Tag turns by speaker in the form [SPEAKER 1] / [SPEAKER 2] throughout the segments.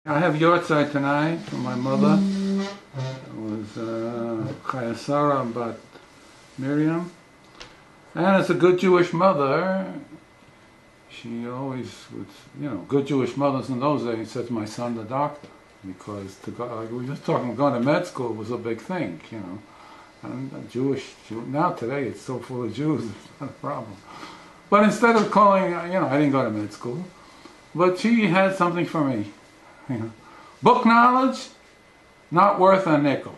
[SPEAKER 1] I have yortzeit tonight from my mother. It was Chayasara Bat Miriam. And as a good Jewish mother, she always would, good Jewish mothers in those days said to my son, the doctor, because to go, like we were just talking, going to med school was a big thing, And now today it's so full of Jews, it's not a problem. But instead of calling, I didn't go to med school, but she had something for me. Book knowledge, not worth a nickel.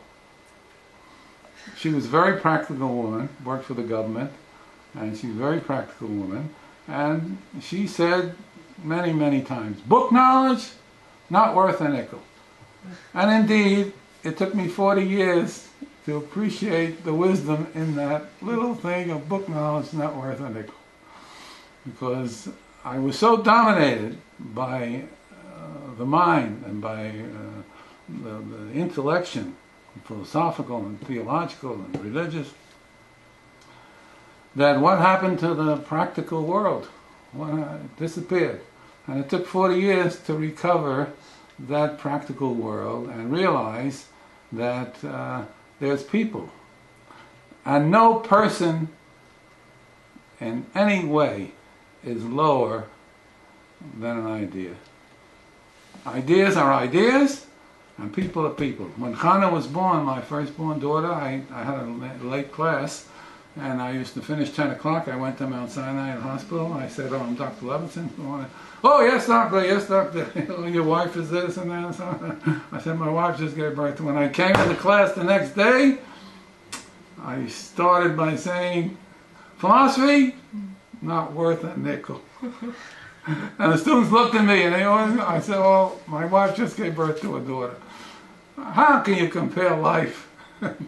[SPEAKER 1] She was a very practical woman, worked for the government, and she's a very practical woman. And she said many, many times, book knowledge, not worth a nickel. And indeed, it took me 40 years to appreciate the wisdom in that little thing of book knowledge, not worth a nickel. Because I was so dominated by the mind and by the intellection, philosophical and theological and religious, that what happened to the practical world? It disappeared. And it took 40 years to recover that practical world and realize that there's people. And no person in any way is lower than an idea. Ideas are ideas, and people are people. When Chana was born, my firstborn daughter, I had a late class, and I used to finish 10 o'clock. I went to Mount Sinai Hospital. I said, I'm Dr. Levinson. Oh, yes, doctor, yes, doctor. Your wife is this and that. So I said, my wife just gave birth. When I came to the class the next day, I started by saying, philosophy, not worth a nickel. And the students looked at me and I said, well, my wife just gave birth to a daughter. How can you compare life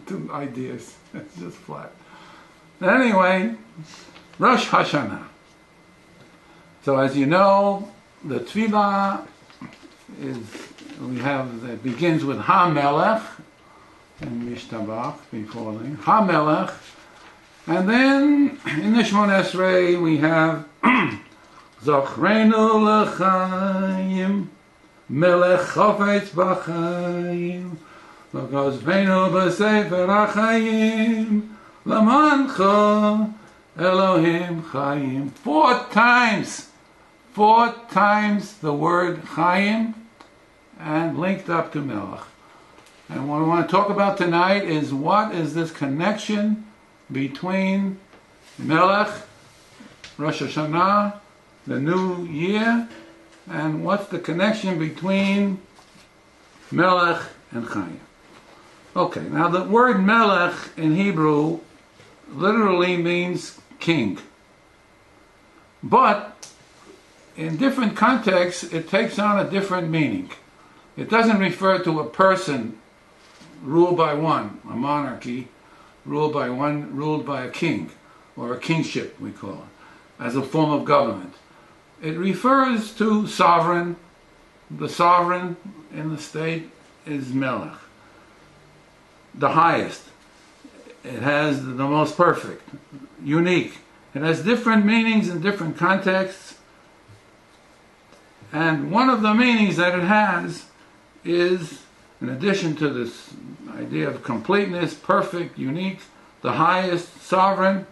[SPEAKER 1] to ideas? It's just flat. Anyway, Rosh Hashanah. So as you know, the tefillah begins with melech and mishtabach before the melech. And then in the Shmon Esrei we have Zochreinu l'chaim, melech chofetz b'chaim, v'kozveinu b'sefer hachaim, l'mancha Elohim chaim. Four times the word chaim, and linked up to melech. And what we want to talk about tonight is what is this connection between melech, Rosh Hashanah, the new year, and what's the connection between melech and chaim. Okay, now the word melech in Hebrew literally means king. But in different contexts it takes on a different meaning. It doesn't refer to a person ruled by one, a monarchy, ruled by a king, or a kingship we call it, as a form of government. It refers to sovereign. The sovereign in the state is melech, the highest. It has the most perfect, unique. It has different meanings in different contexts. And one of the meanings that it has is, in addition to this idea of completeness, perfect, unique, the highest, sovereign,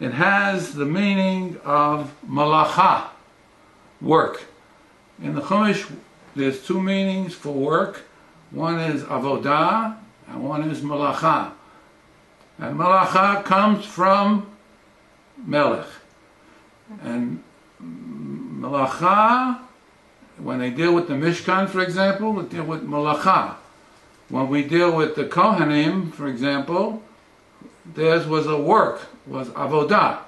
[SPEAKER 1] it has the meaning of malacha, work. In the Chumash, there's two meanings for work. One is avodah, and one is malacha. And malacha comes from melech. And malacha, when they deal with the Mishkan, for example, they deal with malacha. When we deal with the Kohanim, for example, theirs was a work, was avodah.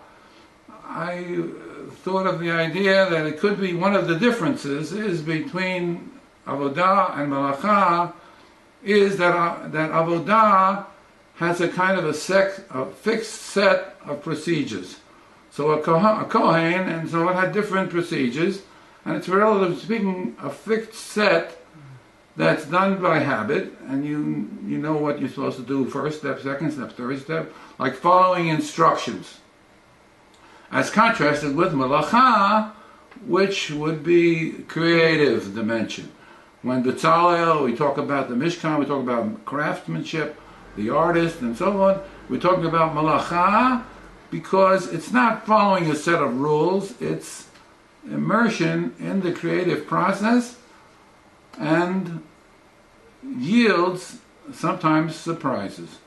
[SPEAKER 1] I thought of the idea that it could be one of the differences is between avodah and malacha is that avodah has a kind of a fixed set of procedures. So a Kohen, and so it had different procedures, and it's relatively speaking a fixed set that's done by habit, and you know what you're supposed to do, first step, second step, third step, like following instructions. As contrasted with malacha, which would be creative dimension. When B'Tzalel, we talk about the Mishkan, we talk about craftsmanship, the artist, and so on. We're talking about malacha because it's not following a set of rules, it's immersion in the creative process and yields sometimes surprises.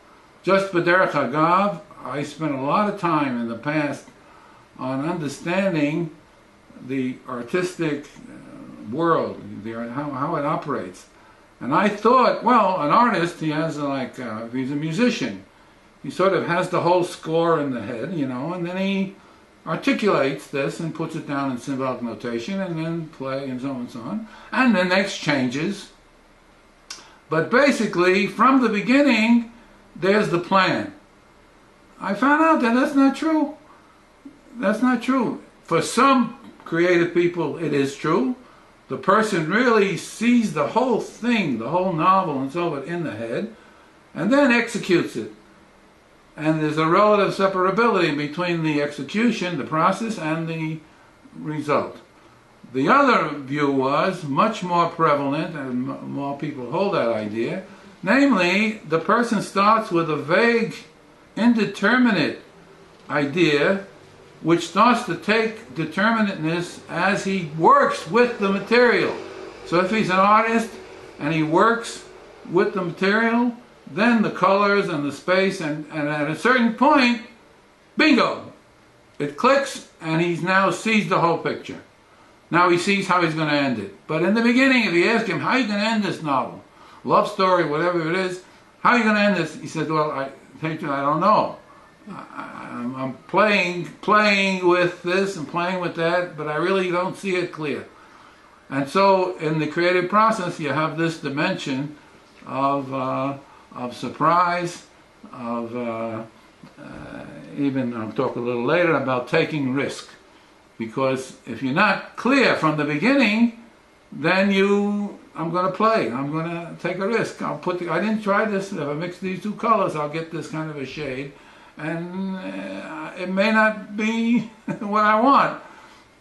[SPEAKER 1] Just b'derech hagav, I spent a lot of time in the past on understanding the artistic world, how it operates. And I thought, well, an artist, he has if he's a musician, he sort of has the whole score in the head, and then he articulates this and puts it down in symbolic notation and then play and so on and so on. And the next changes. But basically, from the beginning, there's the plan. I found out that that's not true. That's not true. For some creative people, it is true. The person really sees the whole thing, the whole novel and so on in the head, and then executes it. And there's a relative separability between the execution, the process, and the result. The other view was much more prevalent, and more people hold that idea, namely, the person starts with a vague, indeterminate idea, which starts to take determinateness as he works with the material. So if he's an artist and he works with the material, then the colors and the space, and at a certain point, bingo, it clicks and he now sees the whole picture. Now he sees how he's going to end it. But in the beginning, if you ask him, how are you going to end this novel? Love story, whatever it is, how are you going to end this? He said, well, I don't know. I'm playing with this and playing with that, but I really don't see it clear. And so in the creative process, you have this dimension of surprise, even I'll talk a little later about taking risk. Because if you're not clear from the beginning, then I'm going to play. I'm going to take a risk. I didn't try this. If I mix these two colors, I'll get this kind of a shade. And it may not be what I want.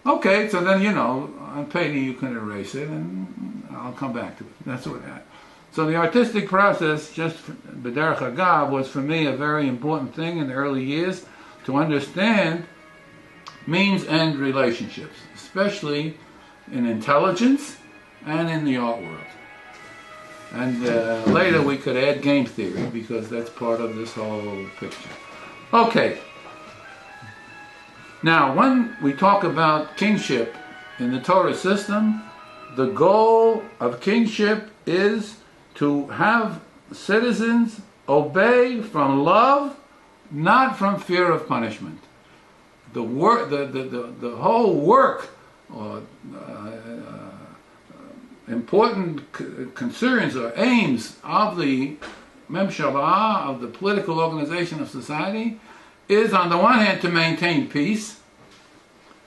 [SPEAKER 1] Okay, so then, on painting you can erase it, and I'll come back to it. That's what happened. So the artistic process, just b'derech hagav, was for me a very important thing in the early years to understand means-end relationships, especially in intelligence and in the art world. And later we could add game theory because that's part of this whole picture. Okay. Now, when we talk about kingship in the Torah system, the goal of kingship is to have citizens obey from love, not from fear of punishment. The whole work, or important concerns or aims of the memshalah, of the political organization of society, is on the one hand to maintain peace,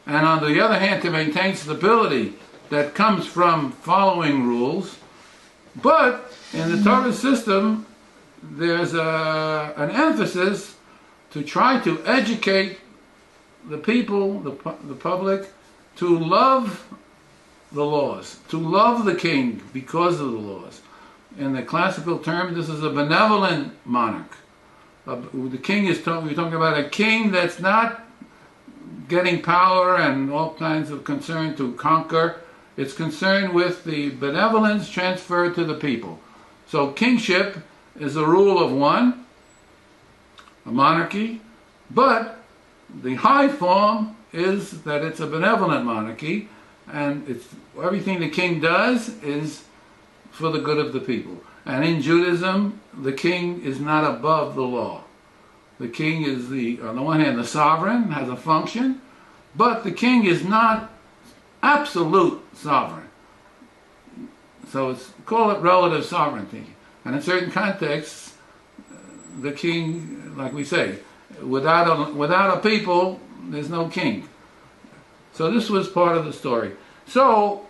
[SPEAKER 1] and on the other hand to maintain stability that comes from following rules. But in the Torah system, there's an emphasis to try to educate the people, the public, to love the laws, to love the king because of the laws. In the classical term, this is a benevolent monarch. The king we're talking about a king that's not getting power and all kinds of concern to conquer. It's concerned with the benevolence transferred to the people. So kingship is a rule of one, a monarchy, but the high form is that it's a benevolent monarchy, and everything the king does is for the good of the people. And in Judaism, the king is not above the law. The king is on the one hand, the sovereign, has a function, but the king is not absolute sovereign. So call it relative sovereignty. And in certain contexts, the king, like we say, without a people, there's no king. So this was part of the story. So,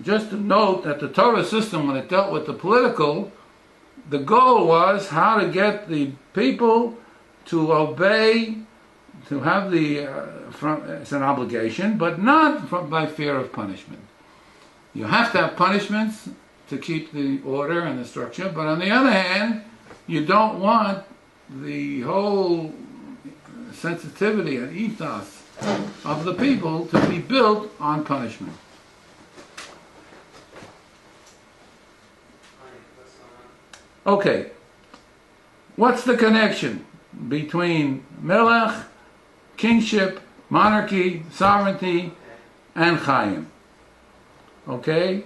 [SPEAKER 1] just to note that the Torah system, when it dealt with the political, the goal was how to get the people to obey to have the, it's an obligation, but not by fear of punishment. You have to have punishments to keep the order and the structure, but on the other hand, you don't want the whole sensitivity and ethos of the people to be built on punishment. Okay, what's the connection between melech, kingship, monarchy, sovereignty, and hachaim? Okay,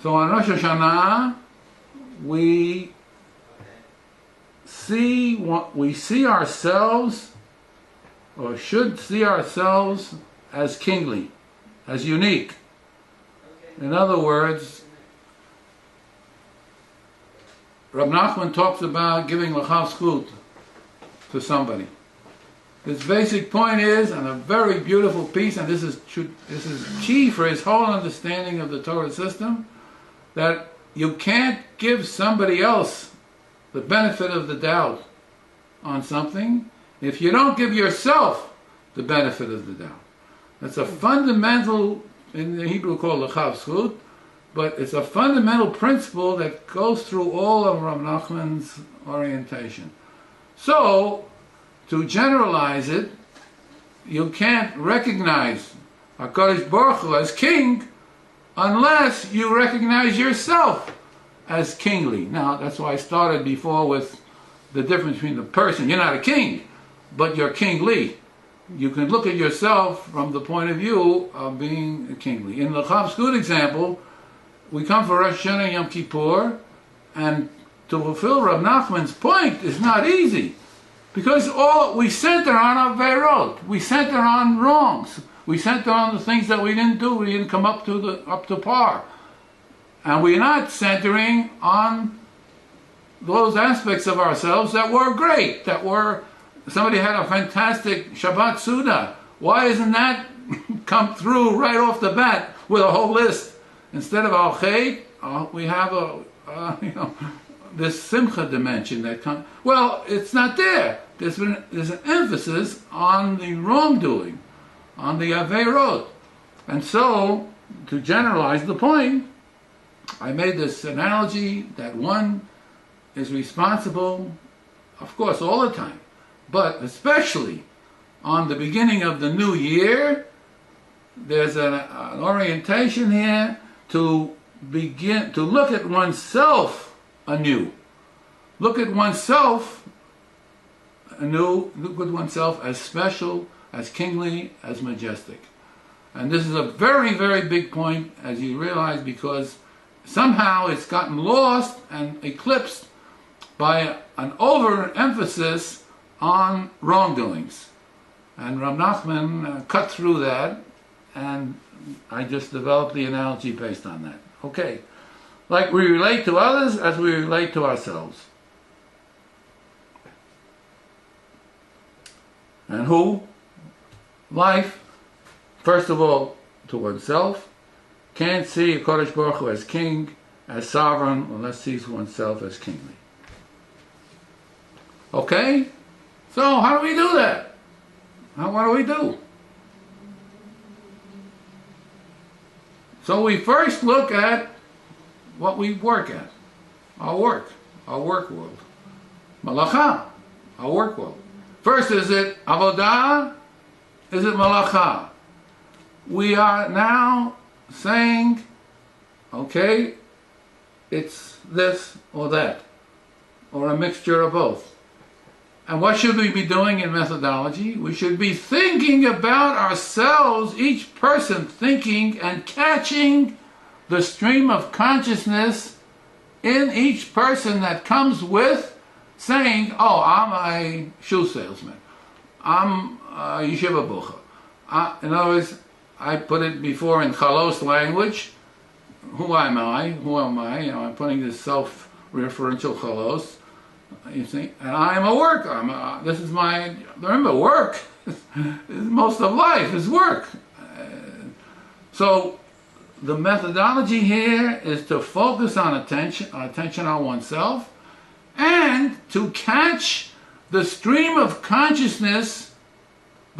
[SPEAKER 1] so on Rosh Hashanah we see ourselves, or should see ourselves, as kingly, as unique. In other words, Rab Nachman talks about giving l'chav zchut to somebody. His basic point is, and a very beautiful piece, and this is key for his whole understanding of the Torah system, that you can't give somebody else the benefit of the doubt on something if you don't give yourself the benefit of the doubt. That's a fundamental, in the Hebrew called l'chav zchut, but it's a fundamental principle that goes through all of Rav Nachman's orientation. So, to generalize it, you can't recognize HaKadosh Baruch Hu as king unless you recognize yourself as kingly. Now, that's why I started before with the difference between the person. You're not a king, but you're kingly. You can look at yourself from the point of view of being kingly. In the l'chav zchut example, we come for Rosh Hashanah and Yom Kippur, and to fulfill Rav Nachman's point is not easy, because all we center on our verot, we center on wrongs, we center on the things that we didn't do, we didn't come up to par, and we're not centering on those aspects of ourselves that were great, that were, somebody had a fantastic Shabbat Suda. Why isn't that come through right off the bat with a whole list? Instead of al-chay, we have this simcha dimension that comes. Well, it's not there. There's an emphasis on the wrongdoing, on the averot. And so, to generalize the point, I made this analogy that one is responsible, of course, all the time, but especially on the beginning of the new year. There's an orientation here to begin to look at oneself anew. Look at oneself anew, look at oneself as special, as kingly, as majestic. And this is a very, very big point, as you realize, because somehow it's gotten lost and eclipsed by an overemphasis on wrongdoings. And Rav Nachman cut through that, and I just developed the analogy based on that. Okay, like we relate to others as we relate to ourselves. And who? Life, first of all, to oneself. Can't see a Kodesh Baruch Hu as king, as sovereign, unless sees oneself as kingly. Okay? So how do we do that? What do we do? So we first look at what we work at. Our work world. Malacha, our work world. First, is it avodah? Is it malacha? We are now saying, okay, it's this or that, or a mixture of both. And what should we be doing in methodology? We should be thinking about ourselves, each person thinking and catching the stream of consciousness in each person that comes with saying, oh, I'm a shoe salesman. I'm a yeshiva bucha. In other words, I put it before in chalos language. Who am I? Who am I? You know, I'm putting this self-referential chalos. You see, and I am a worker. This is my. Remember, work. Most of life is work. So, the methodology here is to focus on attention on oneself, and to catch the stream of consciousness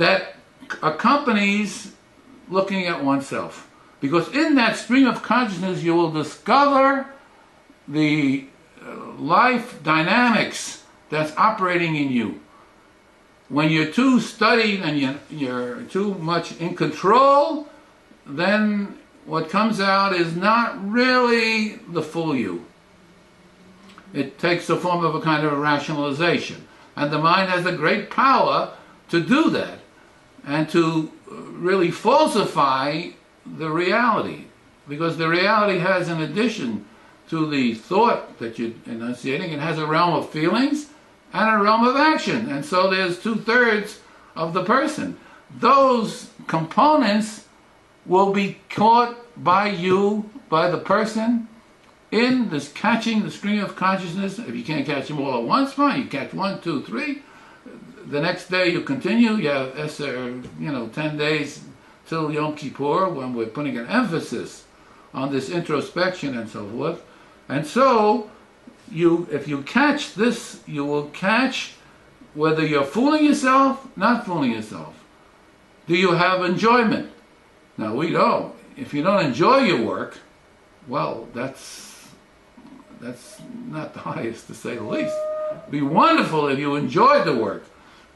[SPEAKER 1] that accompanies looking at oneself. Because in that stream of consciousness you will discover the life dynamics that's operating in you. When you're too studied and you're too much in control, then what comes out is not really the full you. It takes the form of a kind of a rationalization. And the mind has a great power to do that and to really falsify the reality. Because the reality has, in addition to the thought that you're enunciating, it has a realm of feelings and a realm of action. And so there's 2/3 of the person. Those components will be caught by you, by the person, in this catching the stream of consciousness. If you can't catch them all at once, fine, you catch 1, 2, 3. The next day you continue, you have 10 days till Yom Kippur, when we're putting an emphasis on this introspection and so forth. And so, if you catch this, you will catch whether you're fooling yourself, not fooling yourself. Do you have enjoyment? Now we don't. If you don't enjoy your work, well, that's not the highest, to say the least. It'd be wonderful if you enjoyed the work.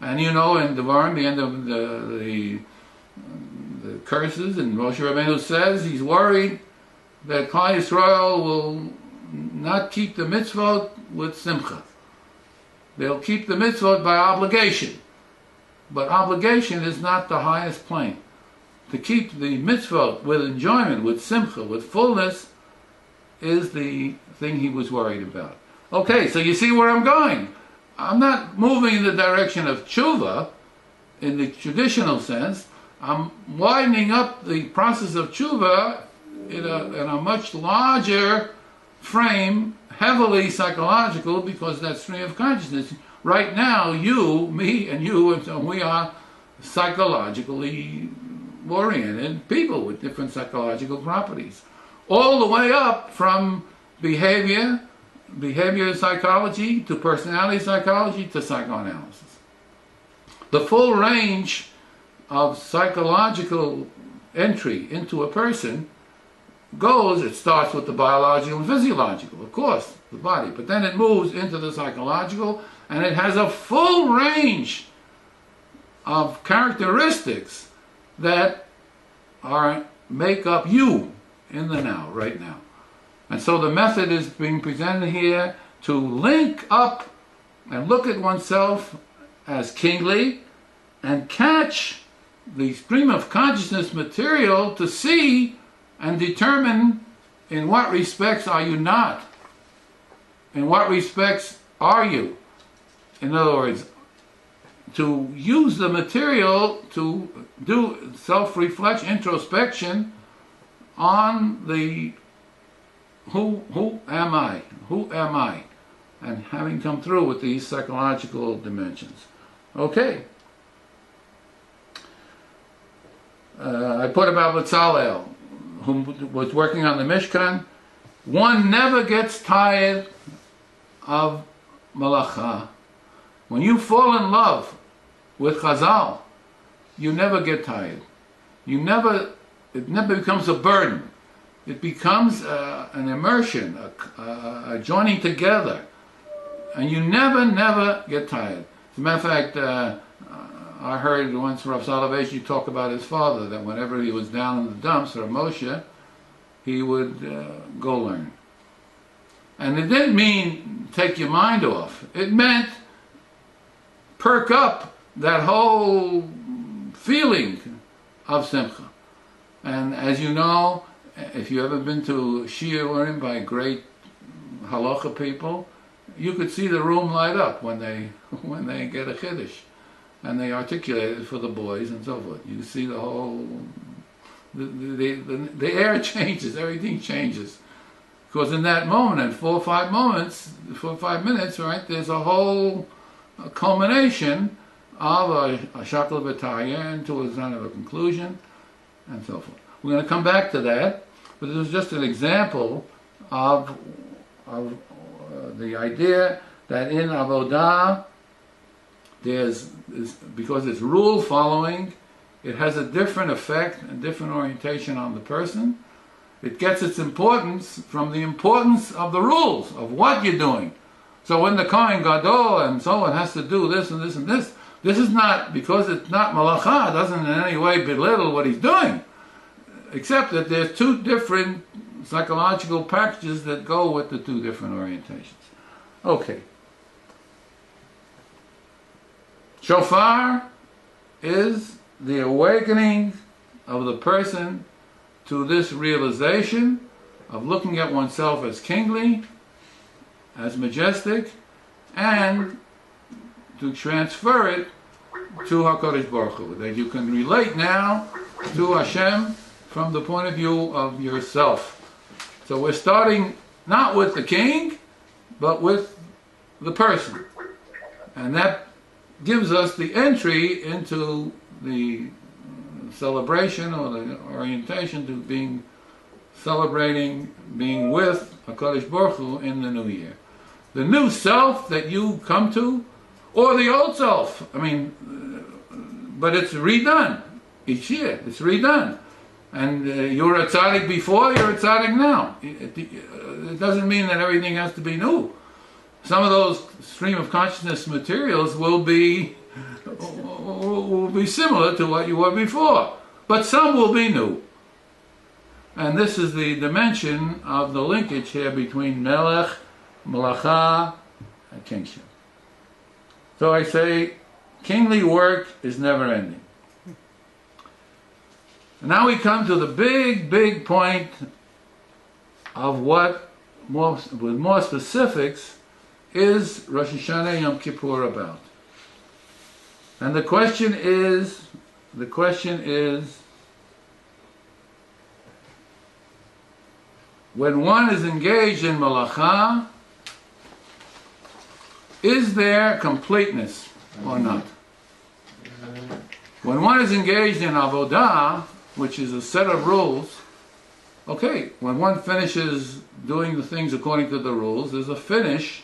[SPEAKER 1] And in Devarim, the end of the curses, and Moshe Rabbeinu says he's worried that Klal Yisrael will not keep the mitzvot with simcha. They'll keep the mitzvot by obligation. But obligation is not the highest plane. To keep the mitzvot with enjoyment, with simcha, with fullness, is the thing he was worried about. Okay, so you see where I'm going. I'm not moving in the direction of tshuva in the traditional sense. I'm widening up the process of tshuva in a much larger frame, heavily psychological, because that stream of consciousness. Right now, you, me, and you, and so we are psychologically oriented people with different psychological properties. All the way up from behavior psychology, to personality psychology, to psychoanalysis. The full range of psychological entry into a person it starts with the biological and physiological, of course, the body, but then it moves into the psychological, and it has a full range of characteristics that make up you in the now, right now. And so the method is being presented here to link up and look at oneself as kingly and catch the stream of consciousness material to see and determine in what respects are you not, in what respects are you. In other words, to use the material to do self-reflection, introspection on the who am I, and having come through with these psychological dimensions. Okay. I put about Betzalel, who was working on the Mishkan. One never gets tired of malacha. When you fall in love with Chazal, you never get tired. It never becomes a burden. It becomes an immersion, a joining together. And you never get tired. As a matter of fact, I heard once Rav Soloveitchik talk about his father, that whenever he was down in the dumps, or Moshe, he would go learn. And it didn't mean take your mind off. It meant perk up that whole feeling of simcha. And as you know, if you've ever been to shiur learning by great halacha people, you could see the room light up when they get a chiddush, and they articulate it for the boys and so forth. You see the whole, the air changes, everything changes. Because in that moment, in 4 or 5 minutes, right, there's a whole culmination of a shakla v'taya into a kind of a conclusion, and so forth. We're going to come back to that, but this was just an example of the idea that in avodah, because it's rule following, it has a different effect and different orientation on the person. It gets its importance from the importance of the rules, of what you're doing. So when the Kohen Gadol and so on has to do this and this and this is not, because it's not malacha, it doesn't in any way belittle what he's doing. Except that there's two different psychological packages that go with the two different orientations. Okay. Shofar is the awakening of the person to this realization of looking at oneself as kingly, as majestic, and to transfer it to HaKadosh Baruch Hu, that you can relate now to Hashem from the point of view of yourself. So we're starting not with the king, but with the person. And that gives us the entry into the celebration or the orientation to celebrating being with HaKadosh Baruch Hu in the new year. The new self that you come to, or the old self, but it's redone. Each year, it's redone. And you were a tzaddik before, you're a tzaddik now. It doesn't mean that everything has to be new. Some of those stream of consciousness materials will be similar to what you were before, but some will be new. And this is the dimension of the linkage here between melech, malacha, and kingship. So I say, kingly work is never ending. Now we come to the big point of what, with more specifics, is Rosh Hashanah Yom Kippur about. And the question is, when one is engaged in malacha, is there completeness or not? When one is engaged in avodah, which is a set of rules, okay, when one finishes doing the things according to the rules, there's a finish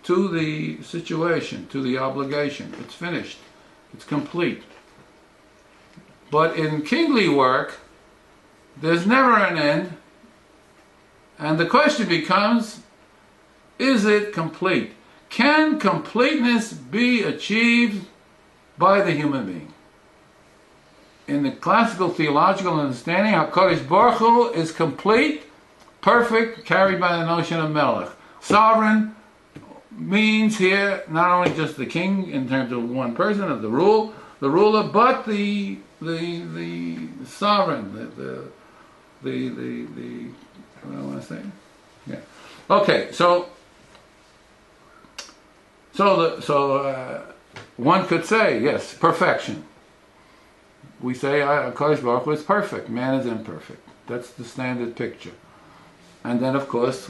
[SPEAKER 1] to the situation, to the obligation. It's finished. It's complete. But in kingly work, there's never an end, and the question becomes, is it complete? Can completeness be achieved by the human being? In the classical theological understanding, HaKadosh Baruch Hu is complete, perfect, carried by the notion of melech. Sovereign means here not only just the king in terms of one person, of the ruler, but the sovereign, what do I want to say? Yeah. Okay, so one could say, yes, perfection. We say HaKadosh Baruch Hu is perfect, man is imperfect. That's the standard picture. And then, of course,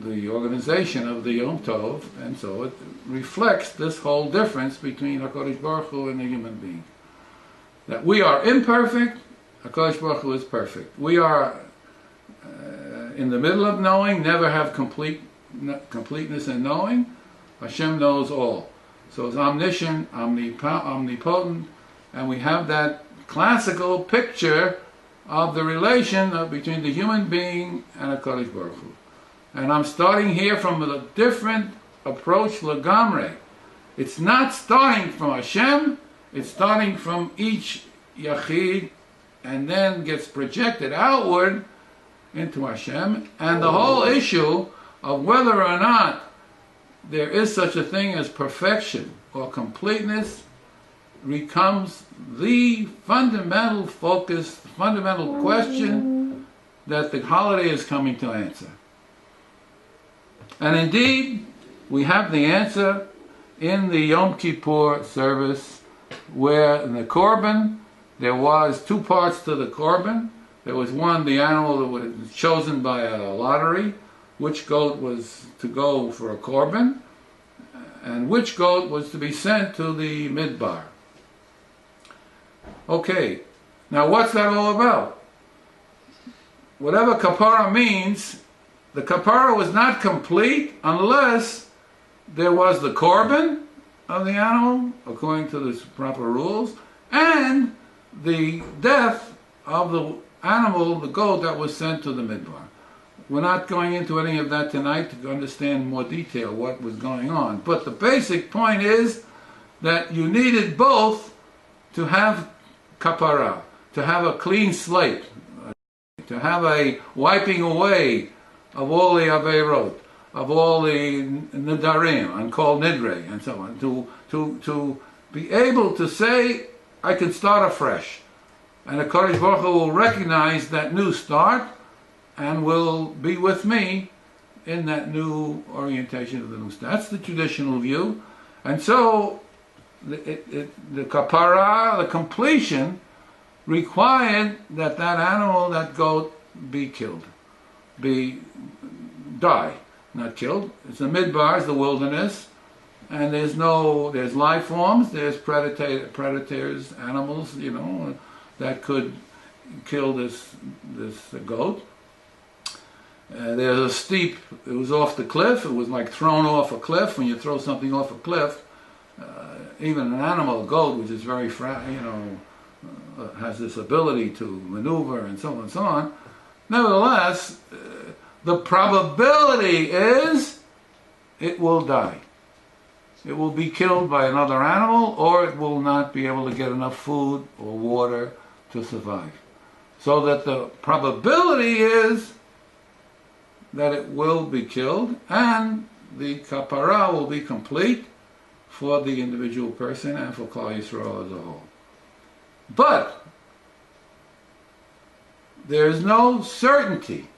[SPEAKER 1] the organization of the Yom Tov, and so it reflects this whole difference between HaKadosh Baruch Hu and the human being. That we are imperfect, HaKadosh Baruch Hu is perfect. We are in the middle of knowing, never have completeness in knowing. Hashem knows all. So it's omniscient, omnipotent, and we have that classical picture of the relation between the human being and HaKadosh Baruch Hu. And I'm starting here from a different approach, legamre. It's not starting from Hashem, it's starting from each yachid, and then gets projected outward into Hashem. And the whole issue of whether or not there is such a thing as perfection or completeness becomes the fundamental focus, fundamental question that the holiday is coming to answer. And indeed, we have the answer in the Yom Kippur service, where in the Korban, there was two parts to the Korban. There was one, the animal that was chosen by a lottery, which goat was to go for a Korban, and which goat was to be sent to the Midbar. Okay, now what's that all about? Whatever kapara means, the kapara was not complete unless there was the korban of the animal, according to the proper rules, and the death of the animal, the goat that was sent to the midbar. We're not going into any of that tonight to understand in more detail what was going on. But the basic point is that you needed both to have kapara, to have a clean slate, to have a wiping away of all the averot, of all the nidarim, and called nidre, and so on, to be able to say, I can start afresh. And the Kodesh Baruch Hu will recognize that new start and will be with me in that new orientation of the new start. That's the traditional view. And so the kapara, the completion, required that that animal, that goat, be killed, die, not killed. It's the midbar, it's the wilderness, and there's life forms, there's predators, animals, that could kill this goat. There's a steep, it was off the cliff, it was like thrown off a cliff. When you throw something off a cliff, even an animal, a goat, which is very has this ability to maneuver and so on and so on. Nevertheless, the probability is it will die. It will be killed by another animal, or it will not be able to get enough food or water to survive. So that the probability is that it will be killed, and the kapara will be complete for the individual person and for Klal Yisrael as a whole. But there is no certainty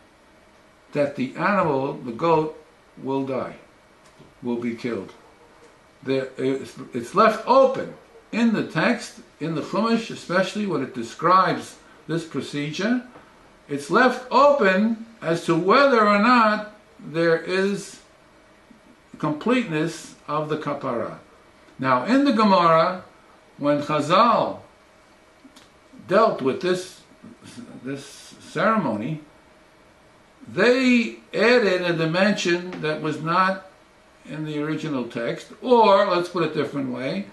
[SPEAKER 1] that the animal, the goat, will die, will be killed. It's left open in the text, in the Chumash, especially when it describes this procedure. It's left open as to whether or not there is completeness of the kapara. Now, in the Gemara, when Chazal dealt with this ceremony, they added a dimension that was not in the original text, or, let's put it a different way,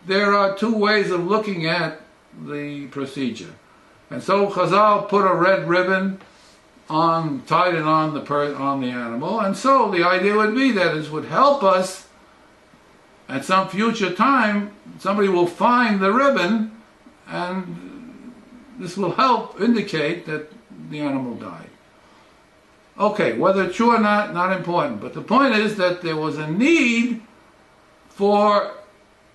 [SPEAKER 1] there are two ways of looking at the procedure. And so Chazal put a red ribbon on, tied it on the animal, and so the idea would be that it would help us at some future time. Somebody will find the ribbon, and this will help indicate that the animal died. Okay, whether it's true or not important, but the point is that there was a need for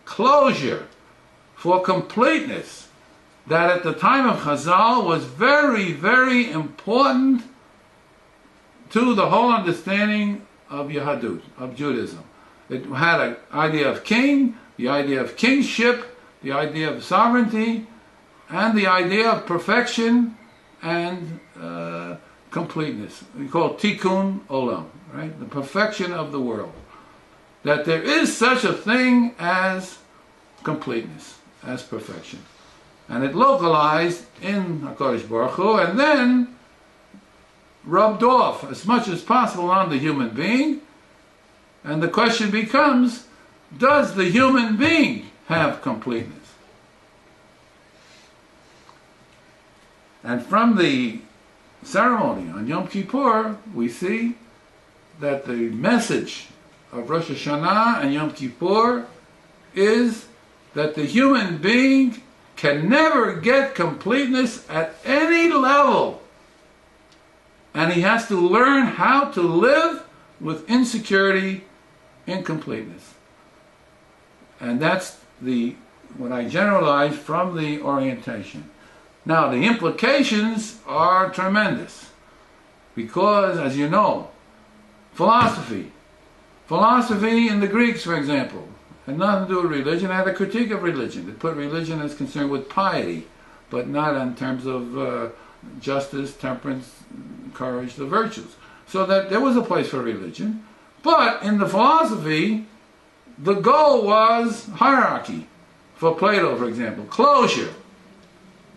[SPEAKER 1] closure, for completeness, that at the time of Chazal was very, very important to the whole understanding of Yahadut, of Judaism. It had an idea of king, the idea of kingship, the idea of sovereignty, and the idea of perfection and completeness. We call it tikkun olam, right? The perfection of the world. That there is such a thing as completeness, as perfection. And it localized in HaKadosh Baruch Hu, and then rubbed off as much as possible on the human being. And the question becomes, does the human being have completeness? And from the ceremony on Yom Kippur, we see that the message of Rosh Hashanah and Yom Kippur is that the human being can never get completeness at any level. And he has to learn how to live with insecurity, incompleteness. And that's what I generalize from the orientation. Now, the implications are tremendous, because, as you know, philosophy in the Greeks, for example, had nothing to do with religion, had a critique of religion. It put religion as concerned with piety, but not in terms of justice, temperance, courage, the virtues. So that there was a place for religion, but in the philosophy, the goal was hierarchy. For Plato, for example, closure.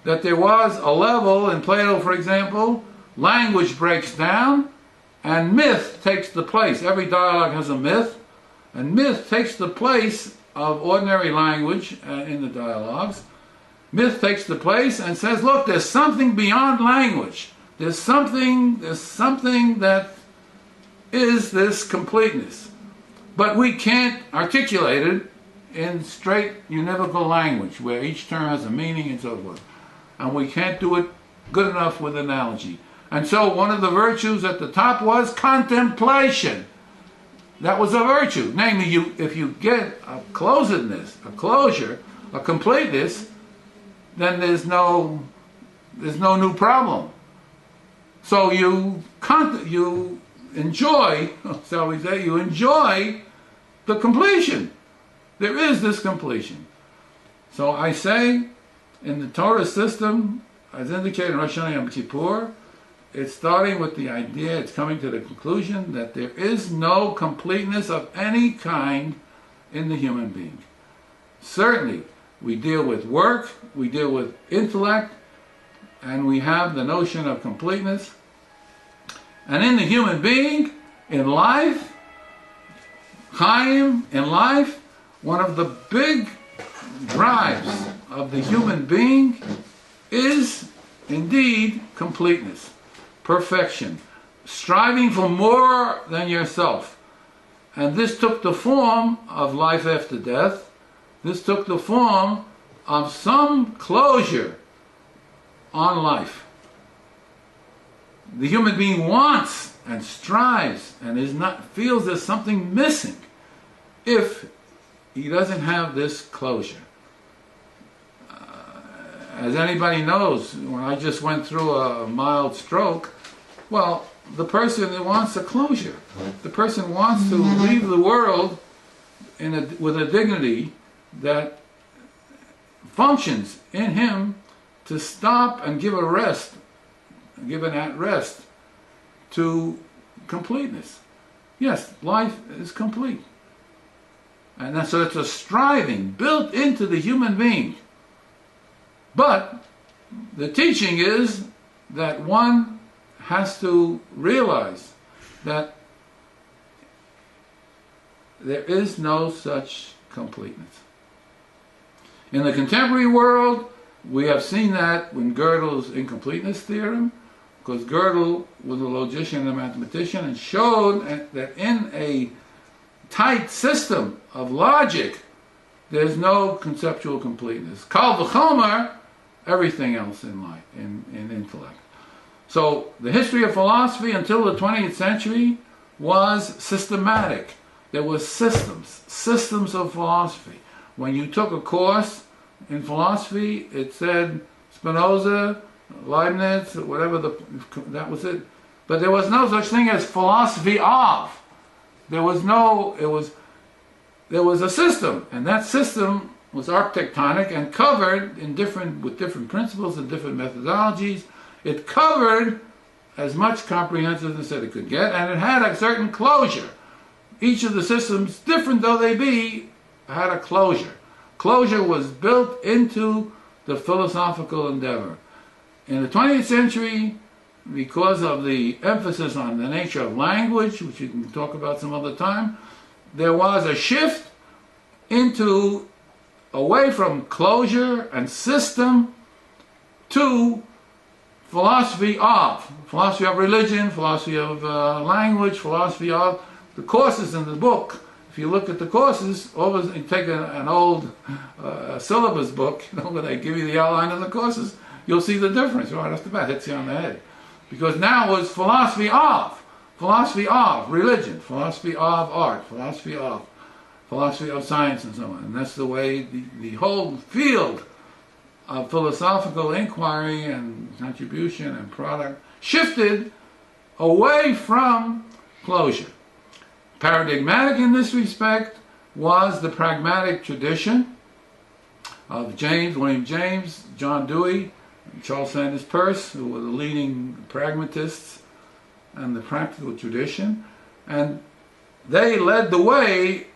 [SPEAKER 1] That there was a level in Plato, for example, language breaks down and myth takes the place. Every dialogue has a myth, and myth takes the place of ordinary language in the dialogues, myth takes the place and says, look, there's something beyond language. There's something that is this completeness. But we can't articulate it in straight univocal language, where each term has a meaning and so forth. And we can't do it good enough with analogy. And so one of the virtues at the top was contemplation. That was a virtue. Namely, if you get a closedness, a closure, a completeness, then there's no new problem. So you enjoy, shall we say, you enjoy the completion. There is this completion. So I say, in the Torah system, as indicated in Rosh Hashanah Yom Kippur, it's starting with the idea, it's coming to the conclusion that there is no completeness of any kind in the human being. Certainly, we deal with work, we deal with intellect, and we have the notion of completeness. And in the human being, in life, hachaim, in life, one of the big drives of the human being is indeed completeness. Perfection, striving for more than yourself. And this took the form of life after death. This took the form of some closure on life. The human being wants and strives and feels there's something missing if he doesn't have this closure. As anybody knows, when I just went through a mild stroke, well, the person wants a closure. The person wants to leave the world with a dignity that functions in him to stop and give an at rest to completeness. Yes, life is complete. And so it's a striving built into the human being. But the teaching is that one has to realize that there is no such completeness. In the contemporary world, we have seen that when Gödel's incompleteness theorem, because Gödel was a logician and a mathematician and showed that in a tight system of logic, there's no conceptual completeness. Kal v'chomer, everything else in life, in intellect. So the history of philosophy until the 20th century was systematic. There was systems of philosophy. When you took a course in philosophy, it said Spinoza, Leibniz, whatever that was it. But there was no such thing as philosophy of. There was a system, and that system was architectonic and covered with different principles and different methodologies. It covered as much comprehensiveness that it could get, and it had a certain closure. Each of the systems, different though they be, had a closure. Closure was built into the philosophical endeavor. In the 20th century, because of the emphasis on the nature of language, which we can talk about some other time, there was a shift away from closure and system to philosophy of religion, philosophy of language, philosophy of the courses in the book. If you look at the courses, always you take an old syllabus book, where they give you the outline of the courses, you'll see the difference right off the bat. Hits you on the head. Because now it's philosophy of religion, philosophy of art, philosophy of science, and so on. And that's the way the whole field of philosophical inquiry and contribution and product shifted away from closure. Paradigmatic in this respect was the pragmatic tradition of William James, John Dewey, and Charles Sanders Peirce, who were the leading pragmatists and the practical tradition. And they led the way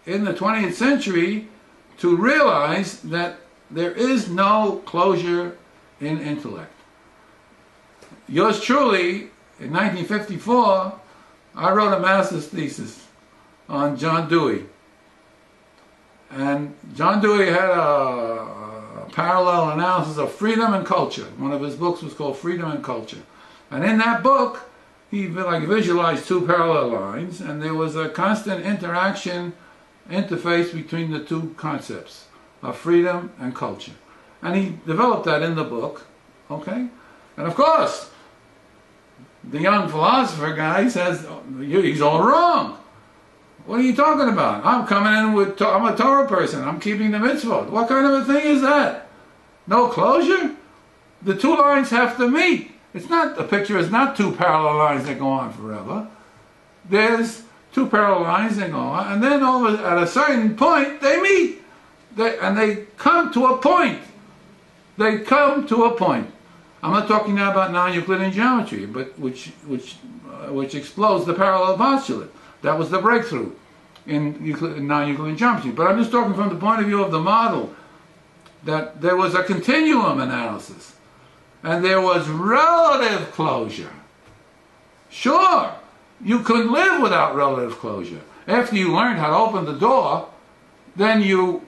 [SPEAKER 1] in the 20th century to realize that there is no closure in intellect. Yours truly, in 1954, I wrote a master's thesis on John Dewey. And John Dewey had a parallel analysis of freedom and culture. One of his books was called Freedom and Culture. And in that book, he visualized two parallel lines, and there was a constant interface between the two concepts of freedom and culture. And he developed that in the book, okay? And of course, the young philosopher guy says, he's all wrong. What are you talking about? I'm coming in with, I'm a Torah person, I'm keeping the mitzvot. What kind of a thing is that? No closure? The two lines have to meet. It's not, the picture is not two parallel lines that go on forever. There's two parallel lines that go on, and then at a certain point, they meet. And they come to a point. They come to a point. I'm not talking now about non-Euclidean geometry, but which explodes the parallel postulate. That was the breakthrough in non-Euclidean geometry. But I'm just talking from the point of view of the model, that there was a continuum analysis. And there was relative closure. Sure, you could live without relative closure. After you learned how to open the door, then you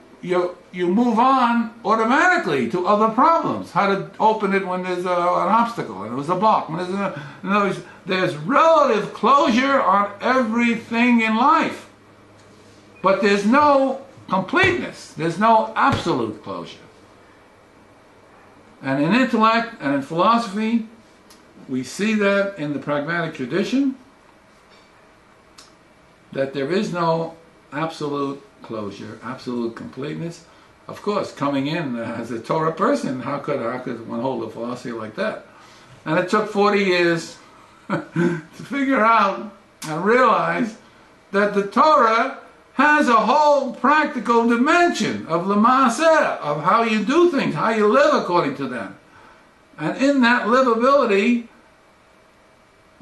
[SPEAKER 1] move on automatically to other problems. How to open it when there's an obstacle and there's a block. When there's relative closure on everything in life. But there's no completeness. There's no absolute closure. And in intellect and in philosophy, we see that in the pragmatic tradition, that there is no absolute closure, absolute completeness. Of course, coming in as a Torah person, how could one hold a philosophy like that? And it took 40 years to figure out and realize that the Torah has a whole practical dimension of l'maaseh, of how you do things, how you live according to them. And in that livability,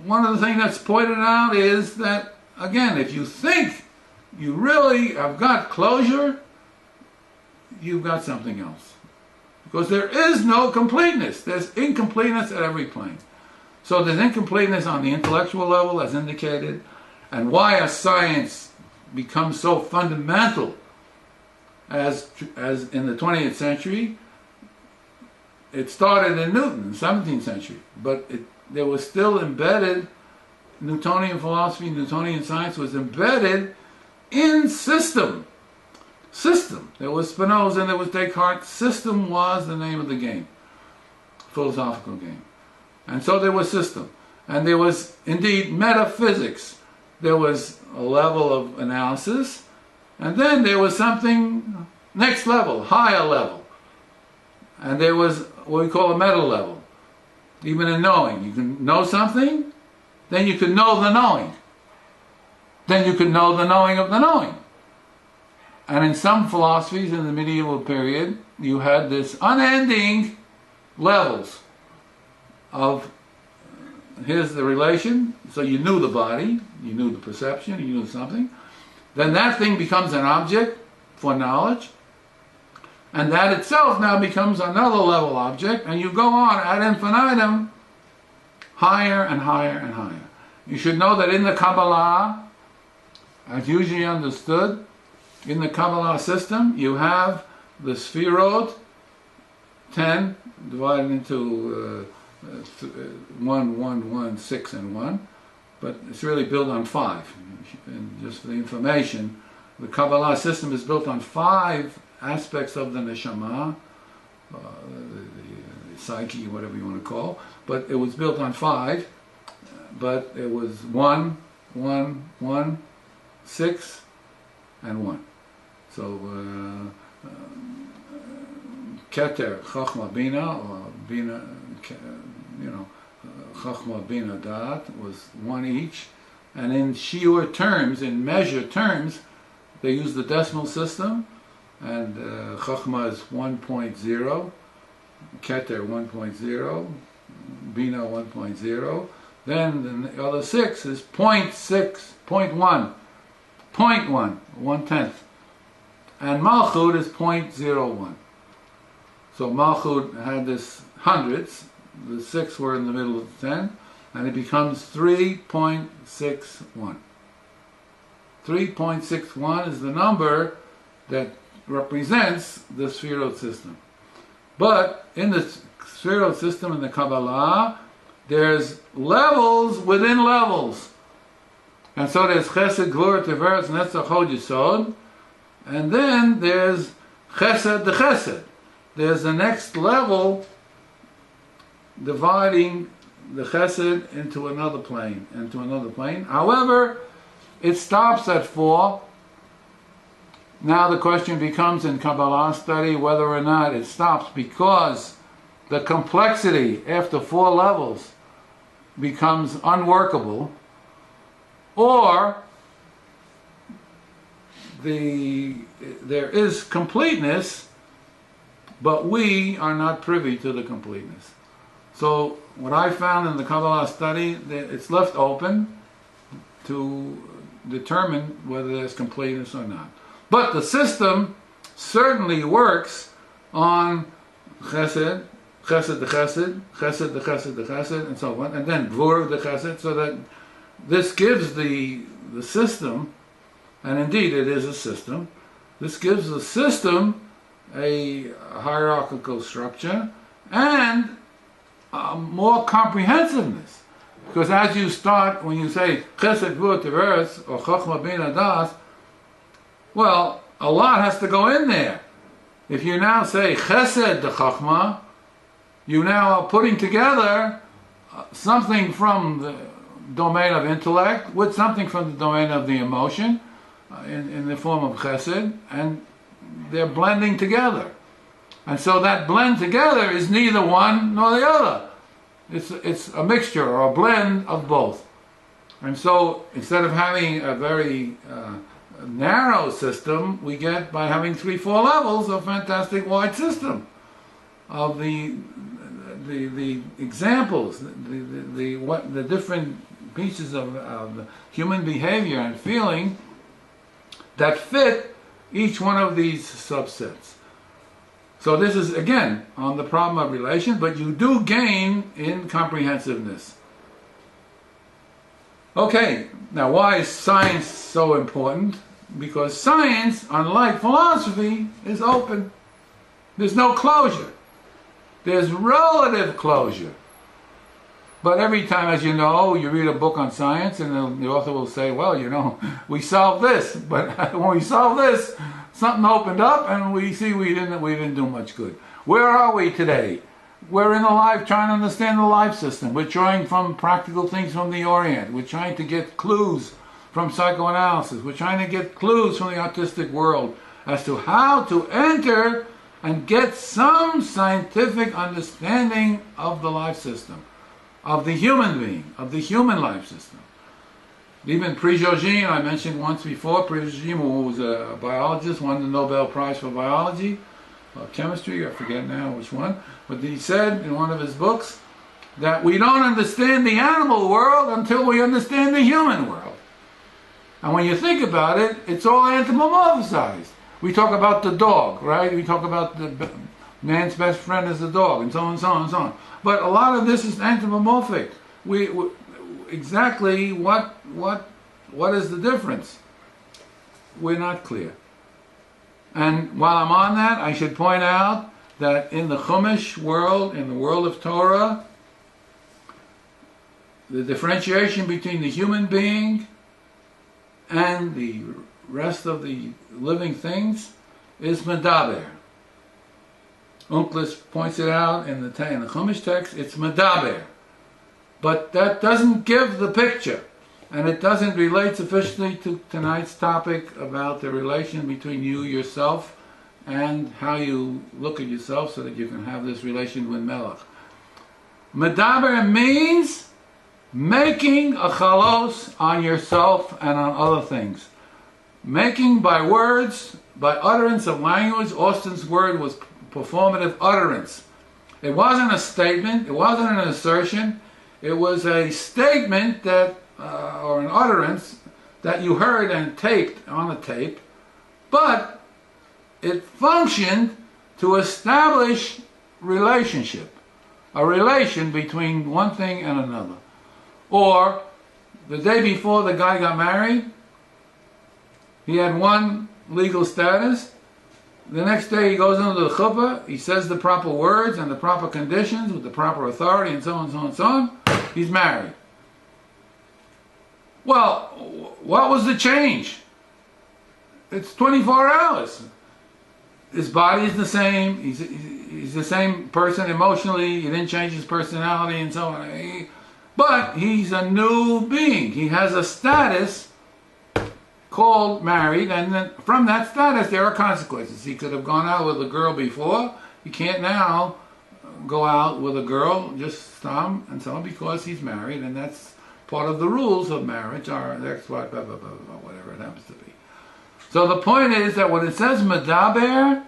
[SPEAKER 1] one of the things that's pointed out is that, again, if you think you really have got closure, you've got something else. Because there is no completeness. There's incompleteness at every plane. So there's incompleteness on the intellectual level, as indicated, and why a science becomes so fundamental as in the 20th century. It started in Newton, in the 17th century, but there was still embedded, Newtonian philosophy, Newtonian science was embedded in system. System. There was Spinoza and there was Descartes. System was the name of the game, philosophical game. And so there was system. And there was indeed metaphysics. There was a level of analysis, and then there was something next level, higher level. And there was what we call a meta level. Even in knowing. You can know something, then you can know the knowing. Then you can know the knowing of the knowing. And in some philosophies in the medieval period, you had this unending levels of, here's the relation, so you knew the body, you knew the perception, you knew something. Then that thing becomes an object for knowledge, and that itself now becomes another level object, and you go on ad infinitum, higher and higher and higher. You should know that in the Kabbalah, as usually understood, in the Kabbalah system, you have the Sfirot, 10, divided into 1, 1, 1, 6, and 1, but it's really built on 5. And just for the information, the Kabbalah system is built on 5 aspects of the neshama, the psyche, whatever you want to call, but it was built on 5, but it was 1, 1, 1, 6, and 1. So, Keter, Chachma, Bina, or Bina, Chachma, Bina, Dat, was 1 each. And in shiur terms, in measure terms, they use the decimal system, and Chachma is 1.0, Keter 1.0, Bina 1.0. Then the other 6 is 0.6, 0.1, 0.1, 1/10. And Malchut is 0.01. So Malchut had this hundreds, the 6 were in the middle of the 10, and it becomes 3.61. 3.61 is the number that represents the spherot system. But in the spherot system in the Kabbalah, there's levels within levels. And so there's Chesed, Gvura, Tiferes, Netzach, Hod, Yesod. And then there's Chesed, the Chesed. There's the next level dividing the Chesed into another plane, However, it stops at 4. Now the question becomes in Kabbalah study whether or not it stops because the complexity after 4 levels becomes unworkable, or there is completeness, but we are not privy to the completeness. So what I found in the Kabbalah study, that it's left open to determine whether there's completeness or not. But the system certainly works on Chesed, Chesed the Chesed, Chesed the Chesed the Chesed, and so on, and then Gvura the Chesed, so that this gives the system, and indeed it is a system, this gives the system a hierarchical structure and more comprehensiveness. Because as you start, when you say Chesed, Gvura, Tiferes, or Chochmah, Bina, Das, well, a lot has to go in there. If you now say Chesed the Chochmah, you now are putting together something from the domain of intellect with something from the domain of the emotion in the form of Chesed, and they're blending together. And so that blend together is neither one nor the other. It's a mixture or a blend of both. And so instead of having a very narrow system, we get, by having 3-4 levels, a fantastic wide system of the examples, the different pieces of human behavior and feeling that fit each one of these subsets. So this is, again, on the problem of relation, but you do gain in comprehensiveness. Okay, now why is science so important? Because science, unlike philosophy, is open. There's no closure. There's relative closure. But every time, as you know, you read a book on science and the author will say, well, you know, we solved this, but when we solved this, something opened up and we see we didn't do much good. Where are we today? We're in the life, trying to understand the life system. We're trying from practical things from the Orient. We're trying to get clues from psychoanalysis. We're trying to get clues from the artistic world as to how to enter and get some scientific understanding of the life system, of the human being, of the human life system. Even Prigogine, I mentioned once before, Prigogine, who was a biologist, won the Nobel Prize for biology, or chemistry, I forget now which one, but he said in one of his books that we don't understand the animal world until we understand the human world. And when you think about it, it's all anthropomorphized. We talk about the dog, right? We talk about the man's best friend is the dog, and so on, so on, and so on. But a lot of this is anthropomorphic. Exactly what is the difference? We're not clear. And while I'm on that, I should point out that in the Chumash world, in the world of Torah, the differentiation between the human being and the rest of the living things is medaber. Unclus points it out in the Chumash text, it's medaber. But that doesn't give the picture, and it doesn't relate sufficiently to tonight's topic about the relation between you, yourself, and how you look at yourself so that you can have this relation with melech. Medaber means making a chalos on yourself and on other things. Making by words, by utterance of language. Austin's word was performative utterance. It wasn't a statement, it wasn't an assertion, it was a statement that, or an utterance that you heard and taped on a tape, but it functioned to establish relationship, a relation between one thing and another. Or, the day before the guy got married, he had one legal status, The next day he goes into the chuppah, he says the proper words and the proper conditions with the proper authority and so on, so on, so on. He's married. Well, what was the change? It's 24 hours. His body is the same. He's the same person emotionally. He didn't change his personality and so on. But he's a new being. He has a status called married, and then from that status there are consequences. He could have gone out with a girl before. He can't now go out with a girl, just stop and so on, because he's married, and that's part of the rules of marriage, or the ex-wife, blah, blah, blah, blah, whatever it happens to be. So the point is that when it says medaber,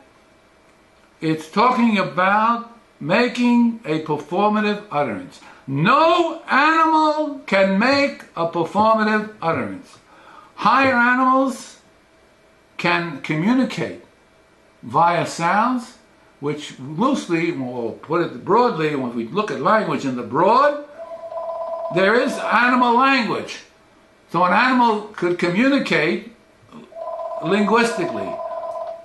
[SPEAKER 1] it's talking about making a performative utterance. No animal can make a performative utterance. Higher animals can communicate via sounds, which loosely, we'll put it broadly, when we look at language in the broad, there is animal language. So an animal could communicate linguistically,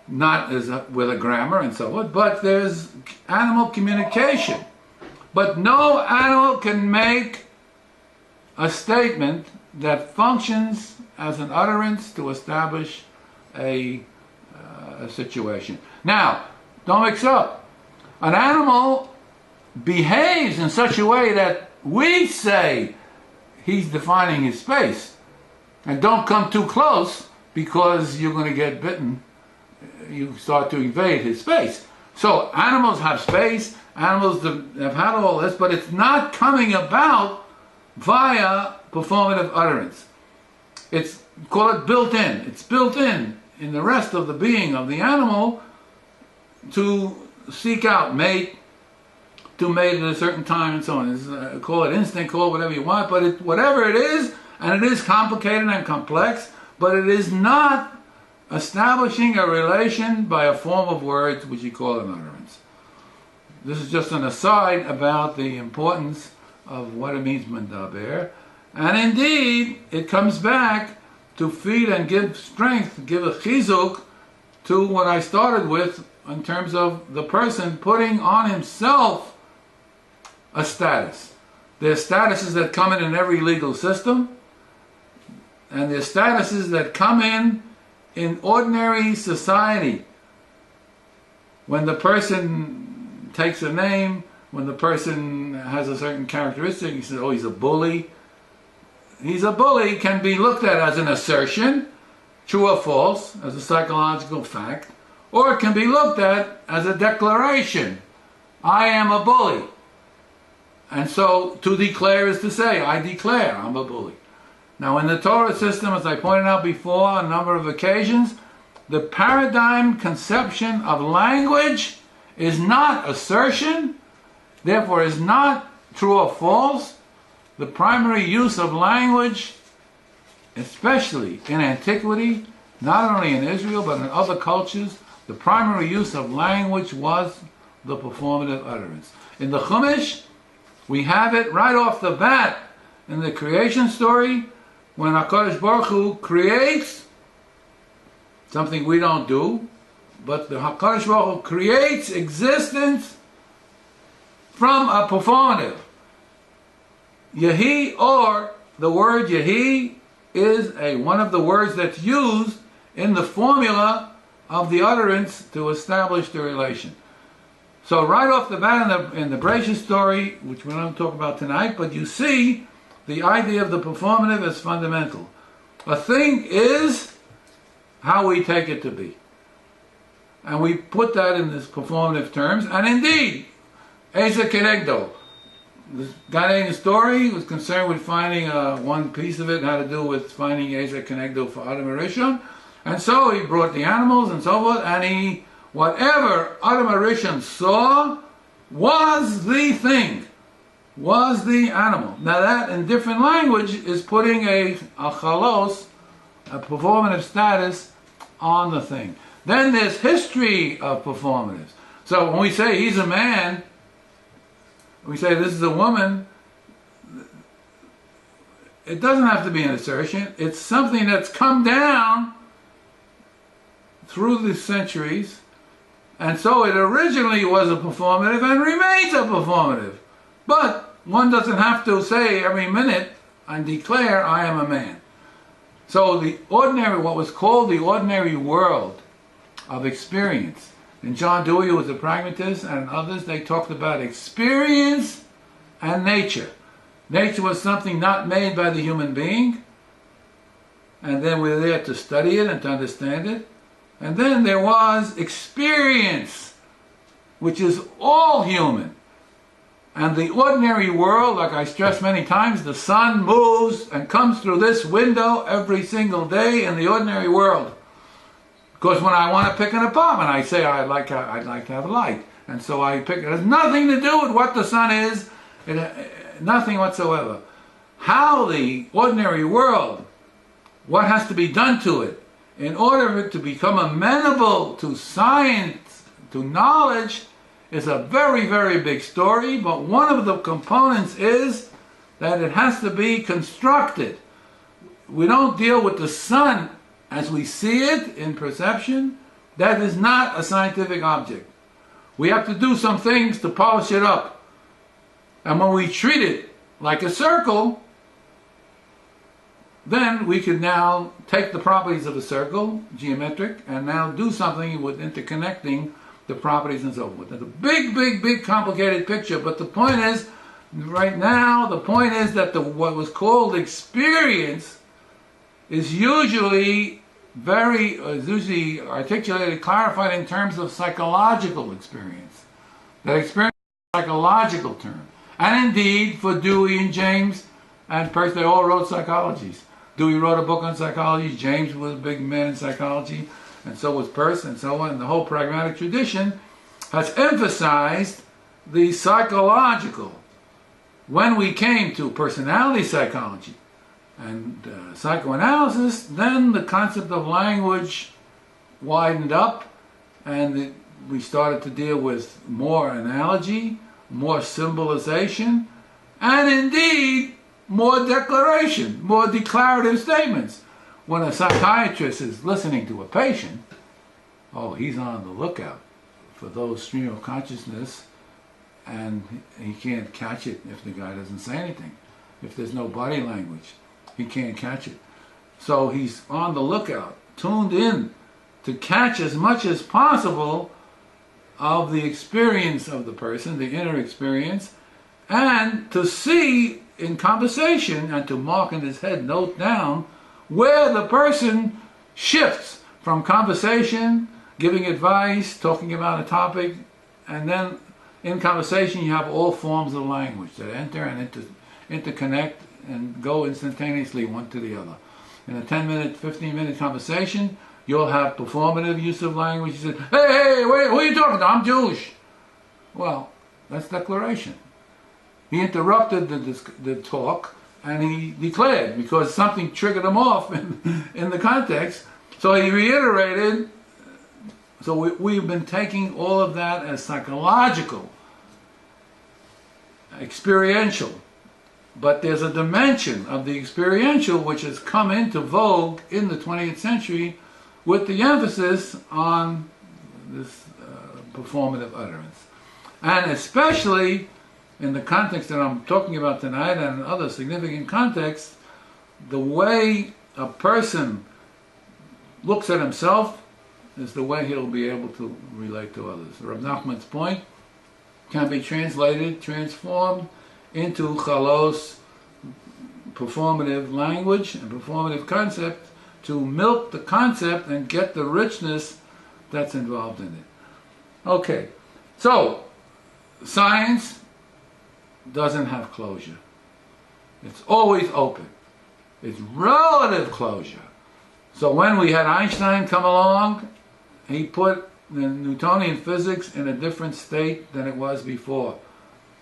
[SPEAKER 1] not as with a grammar and so on, but there's animal communication. But no animal can make a statement that functions as an utterance to establish a situation. Now, don't mix up. An animal behaves in such a way that we say he's defining his space. And don't come too close because you're going to get bitten. You start to invade his space. So animals have space, animals have had all this, but it's not coming about via performative utterance. It's, call it built in. It's built in the rest of the being of the animal to seek out mate, to mate at a certain time and so on. It's, call it instinct, call it whatever you want, but whatever it is, and it is complicated and complex, but it is not establishing a relation by a form of words which you call an utterance. This is just an aside about the importance of what it means medaber. And indeed, it comes back to feed and give strength, give a chizuk to what I started with in terms of the person putting on himself a status. There are statuses that come in every legal system, and there are statuses that come in ordinary society. When the person takes a name, when the person has a certain characteristic, he says, oh, he's a bully. He's a bully can be looked at as an assertion, true or false, as a psychological fact, or it can be looked at as a declaration. I am a bully. And so to declare is to say, I declare I'm a bully. Now in the Torah system, as I pointed out before on a number of occasions, the paradigm conception of language is not assertion, therefore is not true or false. The primary use of language, especially in antiquity, not only in Israel but in other cultures, the primary use of language was the performative utterance. In the Chumash, we have it right off the bat in the creation story, when HaKadosh Baruch Hu creates something we don't do, but the HaKadosh Baruch Hu creates existence from a performative. Yehi, or the word Yehi, is one of the words that's used in the formula of the utterance to establish the relation. So right off the bat in the Bereshit story, which we don't talk about tonight, but you see the idea of the performative is fundamental. A thing is how we take it to be. And we put that in this performative terms, and indeed, Eza Kenegdo. The guy in the story was concerned with finding one piece of it had to do with finding Eza Kenegdo for Adam Arishon, and so he brought the animals and so forth, and whatever Adam Arishon saw was the thing, was the animal. Now that in different language is putting a chalos, a performative status on the thing. Then there's history of performatives. So when we say he's a man, we say this is a woman, it doesn't have to be an assertion. It's something that's come down through the centuries And so it originally was a performative and remains a performative. But one doesn't have to say every minute and declare, I am a man. So the ordinary, what was called the ordinary world of experience, and John Dewey, who was a pragmatist, and others, they talked about experience and nature. Nature was something not made by the human being, and then we're there to study it and to understand it. And then there was experience, which is all human. And the ordinary world, like I stressed many times, the sun moves and comes through this window every single day in the ordinary world. Because when I want to pick an apartment, I say I'd like to have a light. And so I pick it. It has nothing to do with what the sun is, nothing whatsoever. How the ordinary world, what has to be done to it in order for it to become amenable to science, to knowledge, is a very, very big story, but one of the components is that it has to be constructed. We don't deal with the sun as we see it in perception. That is not a scientific object. We have to do some things to polish it up. And when we treat it like a circle, then we can now take the properties of a circle, geometric, and now do something with interconnecting the properties and so forth. It's a big, big, big complicated picture, but the point is, right now, the point is that what was called experience is usually usually articulated, clarified in terms of psychological experience. That experience is a psychological term. And indeed, for Dewey and James and Peirce, they all wrote psychologies. Dewey wrote a book on psychology, James was a big man in psychology, and so was Peirce, and so on. The whole pragmatic tradition has emphasized the psychological. When we came to personality psychology and psychoanalysis, then the concept of language widened up, and we started to deal with more analogy, more symbolization, and indeed more declaration, more declarative statements. When a psychiatrist is listening to a patient, oh, he's on the lookout for those stream of consciousness, and he can't catch it if the guy doesn't say anything. If there's no body language, he can't catch it. So he's on the lookout, tuned in to catch as much as possible of the experience of the person, the inner experience, and to see in conversation and to mark in his head, note down, where the person shifts from conversation, giving advice, talking about a topic, and then in conversation you have all forms of language that enter and interconnect and go instantaneously one to the other. In a 10-minute, 15-minute conversation, you'll have performative use of language. You say, hey, wait, who are you talking to? I'm Jewish. Well, that's declaration. He interrupted the talk, and he declared, because something triggered him off in the context. So he reiterated. So we've been taking all of that as psychological, experiential. But there's a dimension of the experiential which has come into vogue in the 20th century with the emphasis on this performative utterance. And especially in the context that I'm talking about tonight and in other significant contexts, the way a person looks at himself is the way he'll be able to relate to others. Rav Nachman's point can be translated, transformed into chalos, performative language and performative concept, to milk the concept and get the richness that's involved in it. Okay, so science doesn't have closure. It's always open. It's relative closure. So when we had Einstein come along, he put the Newtonian physics in a different state than it was before.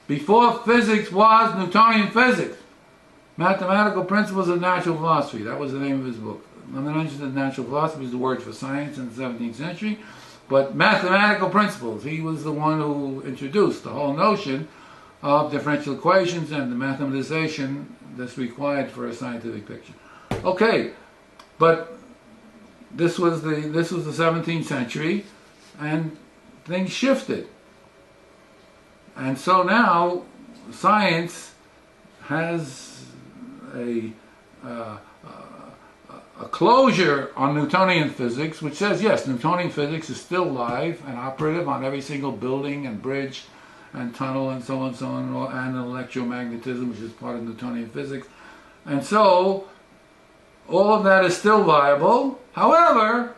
[SPEAKER 1] Before physics was Newtonian physics. Mathematical Principles of Natural Philosophy. That was the name of his book. I'm not interested in natural philosophy, was the word for science in the 17th century. But mathematical principles, he was the one who introduced the whole notion of differential equations and the mathematization that's required for a scientific picture. Okay, but this was the 17th century, and things shifted. And so now science has a closure on Newtonian physics, which says, yes, Newtonian physics is still live and operative on every single building and bridge and tunnel and so on, and electromagnetism, which is part of Newtonian physics. And so all of that is still viable. However,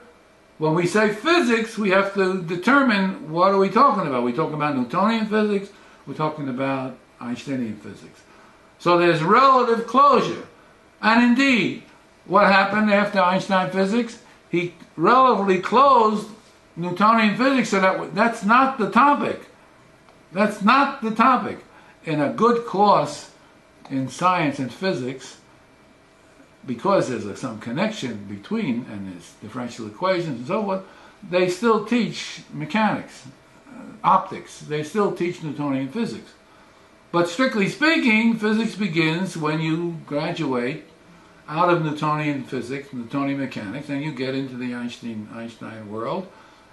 [SPEAKER 1] when we say physics, we have to determine what are we talking about. We're talking about Newtonian physics, we're talking about Einsteinian physics. So there's relative closure. And indeed, what happened after Einstein physics? He relatively closed Newtonian physics, so that's not the topic. That's not the topic. In a good course in science and physics, because there's some connection between, and there's differential equations and so forth, they still teach mechanics, optics. They still teach Newtonian physics. But strictly speaking, physics begins when you graduate out of Newtonian physics, Newtonian mechanics, and you get into the Einstein world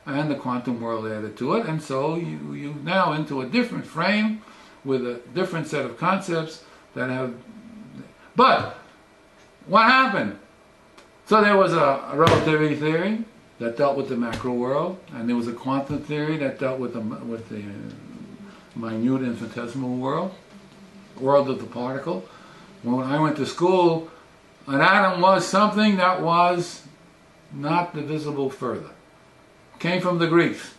[SPEAKER 1] and the quantum world added to it, and so you now into a different frame with a different set of concepts that have... But what happened? So there was a relativity theory that dealt with the macro world, and there was a quantum theory that dealt with the minute infinitesimal world of the particle. When I went to school, an atom was something that was not divisible further. Came from the Greeks.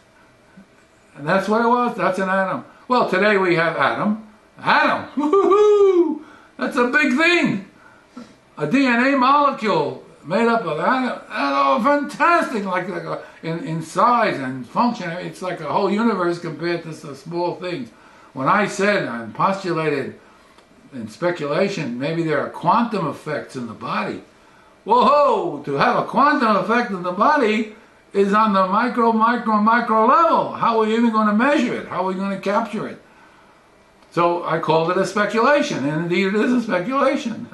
[SPEAKER 1] And that's what it was. That's an atom. Well, today we have atom. Atom! Woo-hoo-hoo! That's a big thing. A DNA molecule made up of atom. Oh, fantastic! Like in size and function. It's like a whole universe compared to some small things. When I said and postulated in speculation, maybe there are quantum effects in the body. Whoa! To have a quantum effect in the body is on the micro level. How are we even going to measure it? How are we going to capture it? So I called it a speculation, and indeed it is a speculation.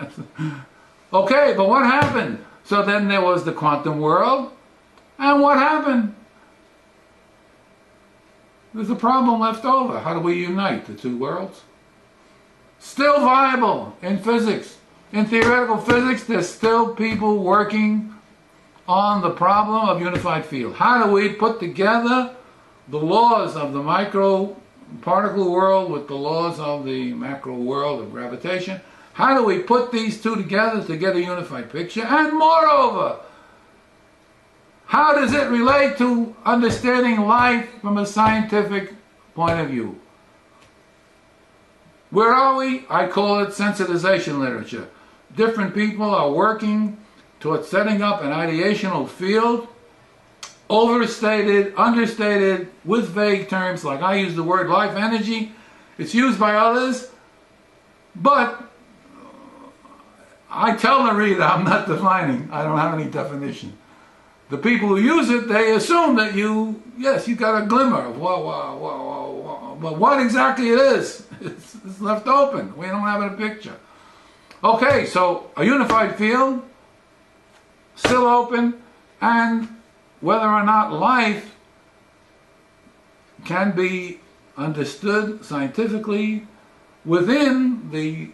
[SPEAKER 1] Okay, but what happened? So then there was the quantum world, and what happened? There's a problem left over. How do we unite the two worlds? Still viable in physics. In theoretical physics, there's still people working on the problem of unified field. How do we put together the laws of the micro particle world with the laws of the macro world of gravitation? How do we put these two together to get a unified picture? And moreover, how does it relate to understanding life from a scientific point of view? Where are we? I call it sensitization literature. Different people are working towards setting up an ideational field, overstated, understated, with vague terms, like I use the word life energy. It's used by others, but I tell the reader I'm not defining. I don't have any definition. The people who use it, they assume that you got a glimmer of but what exactly it is, it's left open. We don't have a picture. Okay, so a unified field, still open, and whether or not life can be understood scientifically within the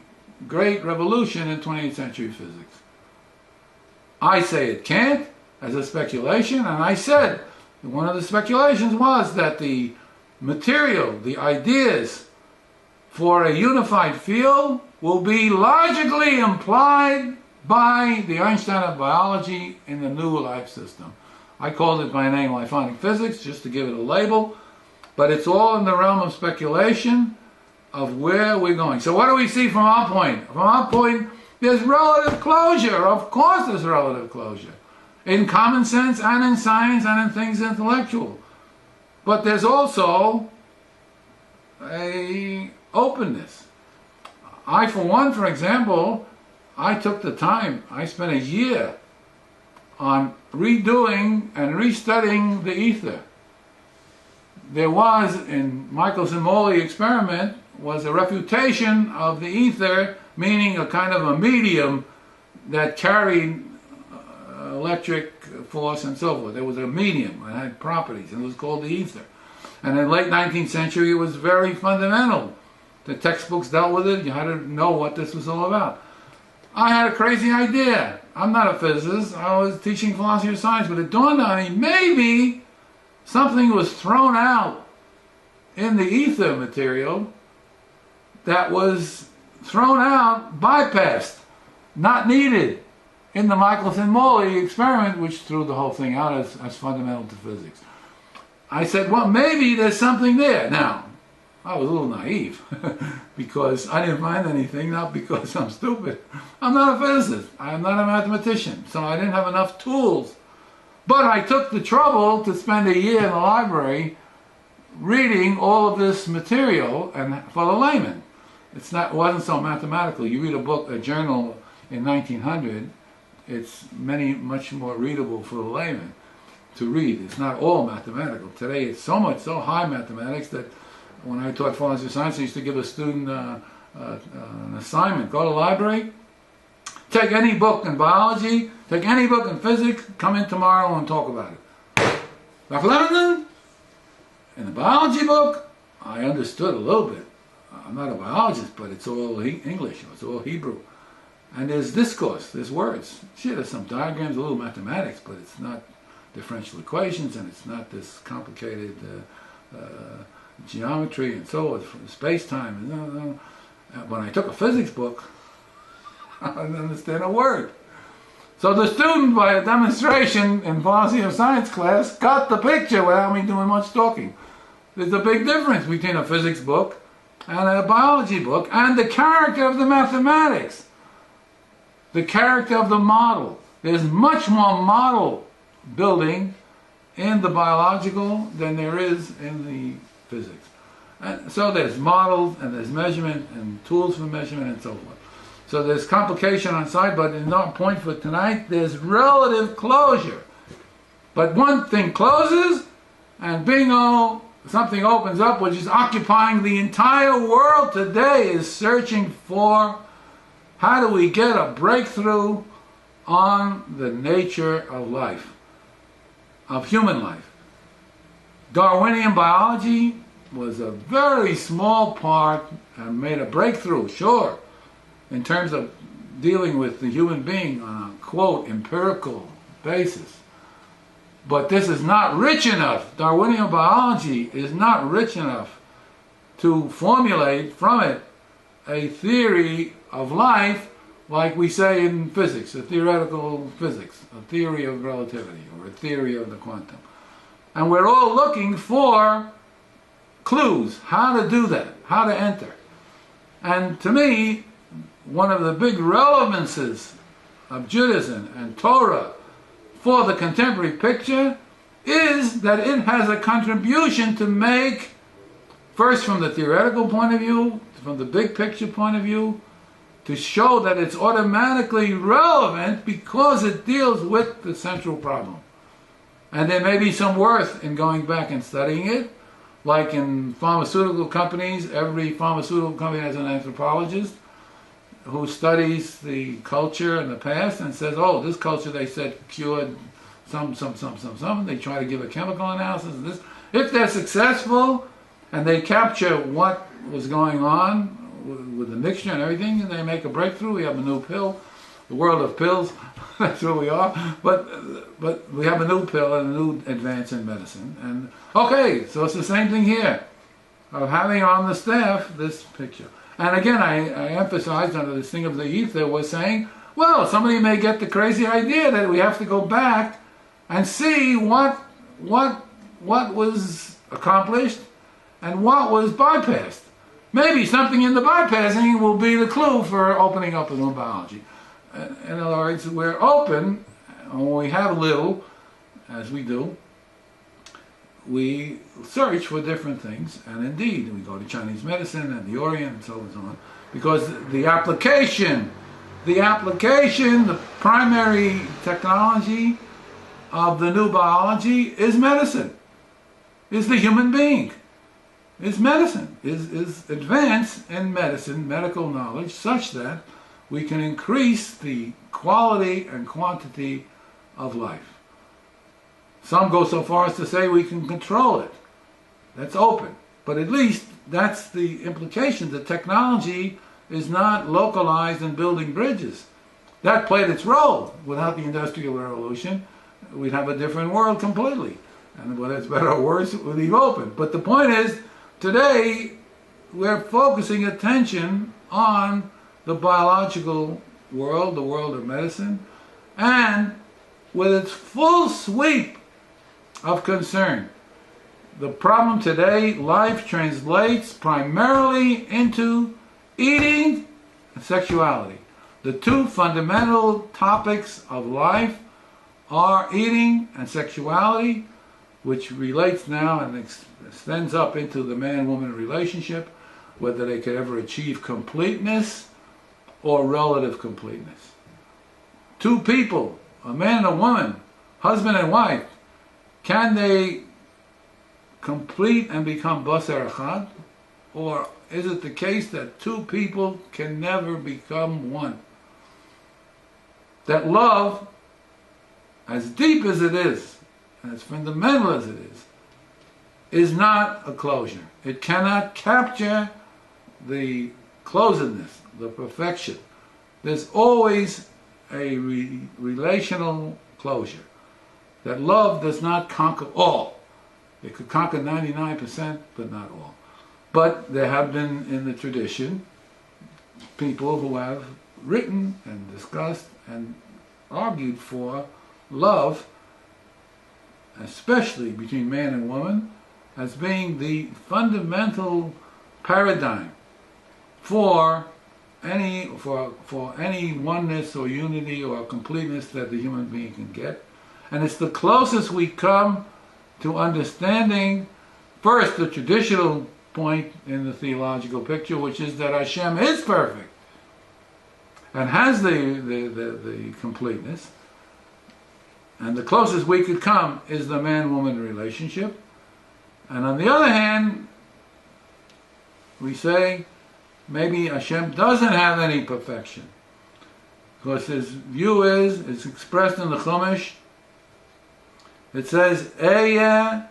[SPEAKER 1] great revolution in 20th century physics. I say it can't, as a speculation, and I said one of the speculations was that the material, the ideas for a unified field will be logically implied by the Einstein of biology in the new life system. I called it by name Lifonic physics, just to give it a label, but it's all in the realm of speculation of where we're going. So what do we see from our point? From our point, there's relative closure. Of course there's relative closure. In common sense and in science and in things intellectual. But there's also a openness. I, for one, for example, I took the time, I spent a year on redoing and restudying the ether. There was, in Michelson-Morley experiment, was a refutation of the ether, meaning a kind of a medium that carried electric force and so forth. There was a medium that had properties, and it was called the ether. And in the late 19th century, it was very fundamental. The textbooks dealt with it. You had to know what this was all about. I had a crazy idea. I'm not a physicist. I was teaching philosophy of science, but it dawned on me, maybe something was thrown out in the ether material that was thrown out, bypassed, not needed in the Michelson-Morley experiment, which threw the whole thing out as fundamental to physics. I said, well, maybe there's something there. Now, I was a little naive because I didn't find anything, not because I'm stupid. I'm not a physicist. I'm not a mathematician, so I didn't have enough tools. But I took the trouble to spend a year in the library reading all of this material, and for the layman. It wasn't so mathematical. You read a journal in 1900, it's much more readable for the layman to read. It's not all mathematical. Today it's so high mathematics that when I taught philosophy of science, I used to give a student an assignment. Go to the library, take any book in biology, take any book in physics, come in tomorrow and talk about it. Dr. Levinson, in the biology book, I understood a little bit. I'm not a biologist, but it's all English, it's all Hebrew. And there's discourse, there's words. Sure, there's some diagrams, a little mathematics, but it's not differential equations, and it's not this complicated geometry and so on, space-time. No. When I took a physics book, I didn't understand a word. So the student, by a demonstration in philosophy of science class, got the picture without me doing much talking. There's a big difference between a physics book and a biology book, and the character of the mathematics, the character of the model. There's much more model building in the biological than there is in the physics. And so there's models, and there's measurement, and tools for measurement, and so forth. So there's complication on side, but in our point for tonight, there's relative closure. But one thing closes, and bingo, something opens up, which is occupying the entire world today, is searching for how do we get a breakthrough on the nature of life, of human life. Darwinian biology was a very small part and made a breakthrough, sure, in terms of dealing with the human being on a, quote, empirical basis. But this is not rich enough. Darwinian biology is not rich enough to formulate from it a theory of life like we say in physics, a theoretical physics, a theory of relativity, or a theory of the quantum. And we're all looking for clues, how to do that, how to enter. And to me, one of the big relevances of Judaism and Torah for the contemporary picture is that it has a contribution to make, first from the theoretical point of view, from the big picture point of view, to show that it's automatically relevant because it deals with the central problem. And there may be some worth in going back and studying it, like in pharmaceutical companies. Every pharmaceutical company has an anthropologist who studies the culture in the past and says, oh, this culture, they said, cured some. They try to give a chemical analysis of this. If they're successful and they capture what was going on with the mixture and everything, and they make a breakthrough, we have a new pill, the world of pills, that's where we are, but we have a new pill and a new advance in medicine. And okay, so it's the same thing here, of having on the staff this picture. And again, I emphasized under this thing of the ether was saying, well, somebody may get the crazy idea that we have to go back and see what was accomplished and what was bypassed. Maybe something in the bypassing will be the clue for opening up a new biology. In other words, we're open, when we have little, as we do, we search for different things, and indeed, we go to Chinese medicine and the Orient and so on, because the application, the primary technology of the new biology is medicine, is the human being, is medicine, is advance in medicine, medical knowledge, such that we can increase the quality and quantity of life. Some go so far as to say we can control it. That's open. But at least that's the implication. The technology is not localized in building bridges. That played its role. Without the Industrial Revolution, we'd have a different world completely. And whether it's better or worse, it would leave open. But the point is, today, we're focusing attention on the biological world, the world of medicine, and with its full sweep of concern. The problem today, life translates primarily into eating and sexuality. The two fundamental topics of life are eating and sexuality, which relates now and extends up into the man-woman relationship, whether they could ever achieve completeness or relative completeness. Two people, a man and a woman, husband and wife, can they complete and become basar echad? Or is it the case that two people can never become one? That love, as deep as it is, as fundamental as it is not a closure. It cannot capture the closedness, the perfection. There's always a relational closure. That love does not conquer all. It could conquer 99%, but not all. But there have been in the tradition people who have written and discussed and argued for love, especially between man and woman, as being the fundamental paradigm for any oneness or unity or completeness that the human being can get. And it's the closest we come to understanding, first, the traditional point in the theological picture, which is that Hashem is perfect and has the completeness. And the closest we could come is the man-woman relationship. And on the other hand, we say maybe Hashem doesn't have any perfection, because his view is, it's expressed in the Chumash. It says, Ehyeh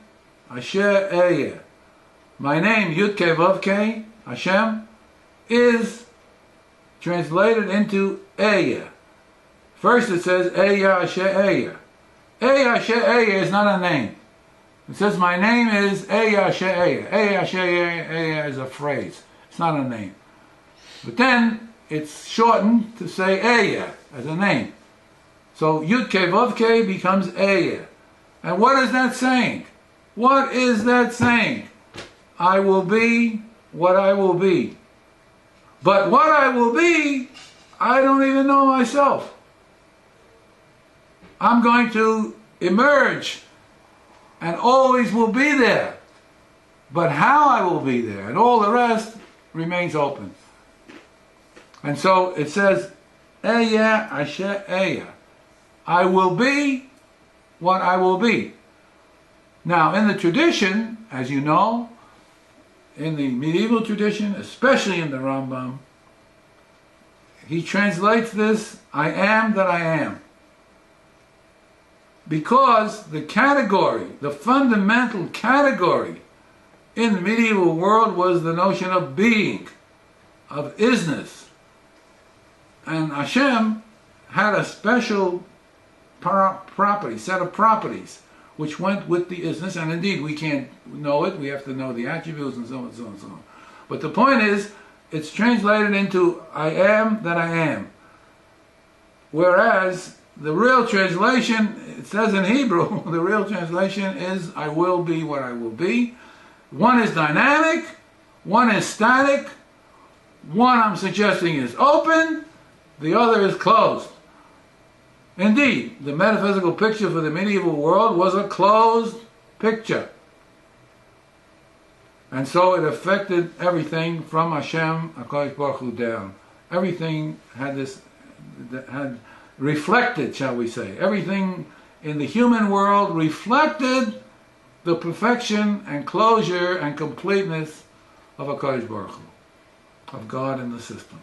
[SPEAKER 1] Asher Ehyeh. My name, Yud-Kei Vav-Kei, Hashem, is translated into Ehyeh. First it says, Ehyeh Asher Ehyeh. Ehyeh Asher Ehyeh is not a name. It says, my name is Ehyeh Asher Ehyeh. Ehyeh Asher Ehyeh is a phrase. It's not a name. But then it's shortened to say Ehyeh as a name. So Yud-Kei Vav-Kei becomes Ehyeh. And what is that saying? What is that saying? I will be what I will be. But what I will be, I don't even know myself. I'm going to emerge and always will be there. But how I will be there and all the rest remains open. And so it says, Ehyeh Asher Ehyeh. I will be what I will be. Now, in the tradition, as you know, in the medieval tradition, especially in the Rambam, he translates this, I am that I am. Because the category, the fundamental category in the medieval world was the notion of being, of isness. And Hashem had a special property, set of properties, which went with the isness, and indeed we can't know it, we have to know the attributes and so on and so on and so on. But the point is, it's translated into I am that I am. Whereas the real translation, it says in Hebrew, the real translation is I will be what I will be. One is dynamic, one is static, one I'm suggesting is open, the other is closed. Indeed, the metaphysical picture for the medieval world was a closed picture. And so it affected everything from Hashem, HaKadosh Baruch Hu down. Everything had reflected, shall we say. Everything in the human world reflected the perfection and closure and completeness of HaKadosh Baruch Hu, of God in the system.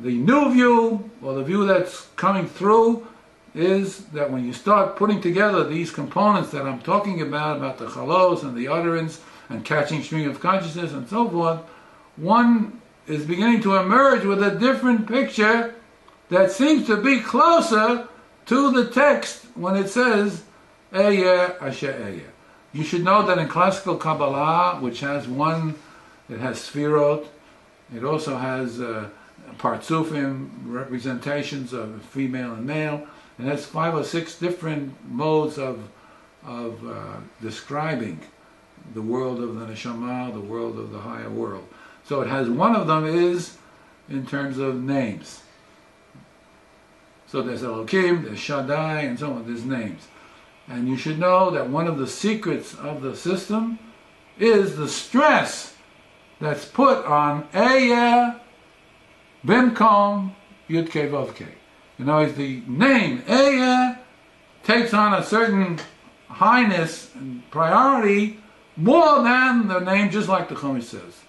[SPEAKER 1] The new view, or the view that's coming through, is that when you start putting together these components that I'm talking about the chalos and the utterance and catching stream of consciousness and so forth, one is beginning to emerge with a different picture that seems to be closer to the text when it says, Ehyeh Asher Ehyeh. You should know that in classical Kabbalah, which has it has sfirot, it also has partsufim, representations of female and male, and has 5 or 6 different modes of describing the world of the neshama, the world of the higher world. So it has, one of them is in terms of names. So there's Elokim, there's Shaddai, and so on, there's names. And you should know that one of the secrets of the system is the stress that's put on Ehyeh Bimkom Yud-Kei Vav-Kei. You know, the name Ehyeh takes on a certain highness and priority more than the name, just like the Chumash says.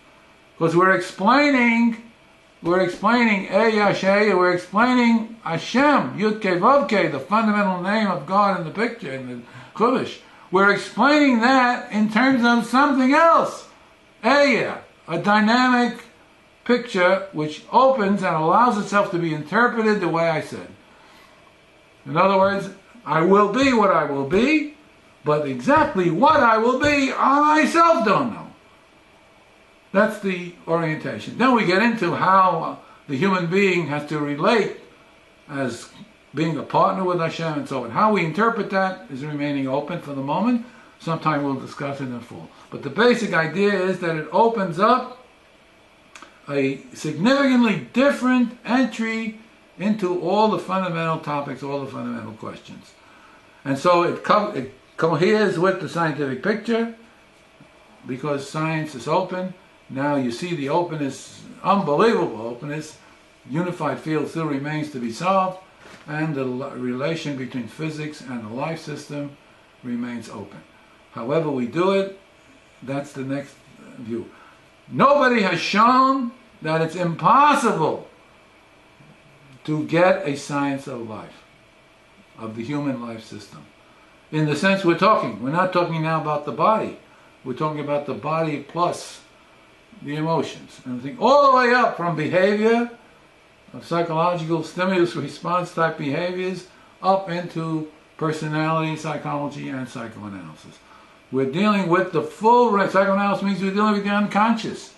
[SPEAKER 1] Because we're explaining Ehyeh Asher Ehyeh, we're explaining Hashem, Yud-Kei Vav-Kei, the fundamental name of God in the picture, in the Chumash. We're explaining that in terms of something else. Ehyeh, a dynamic picture which opens and allows itself to be interpreted the way I said. In other words, I will be what I will be, but exactly what I will be, I myself don't know. That's the orientation. Then we get into how the human being has to relate as being a partner with Hashem and so on. How we interpret that is remaining open for the moment. Sometime we'll discuss it in full. But the basic idea is that it opens up a significantly different entry into all the fundamental topics, all the fundamental questions. And so it coheres with the scientific picture, because science is open. Now you see the openness, unbelievable openness. Unified field still remains to be solved, and the relation between physics and the life system remains open. However we do it, that's the next view. Nobody has shown that it's impossible to get a science of life, of the human life system. In the sense we're talking. We're not talking now about the body. We're talking about the body plus the emotions. And think all the way up from behavior, of psychological stimulus response type behaviors, up into personality, psychology, and psychoanalysis. We're dealing with the full psychoanalysis means we're dealing with the unconscious.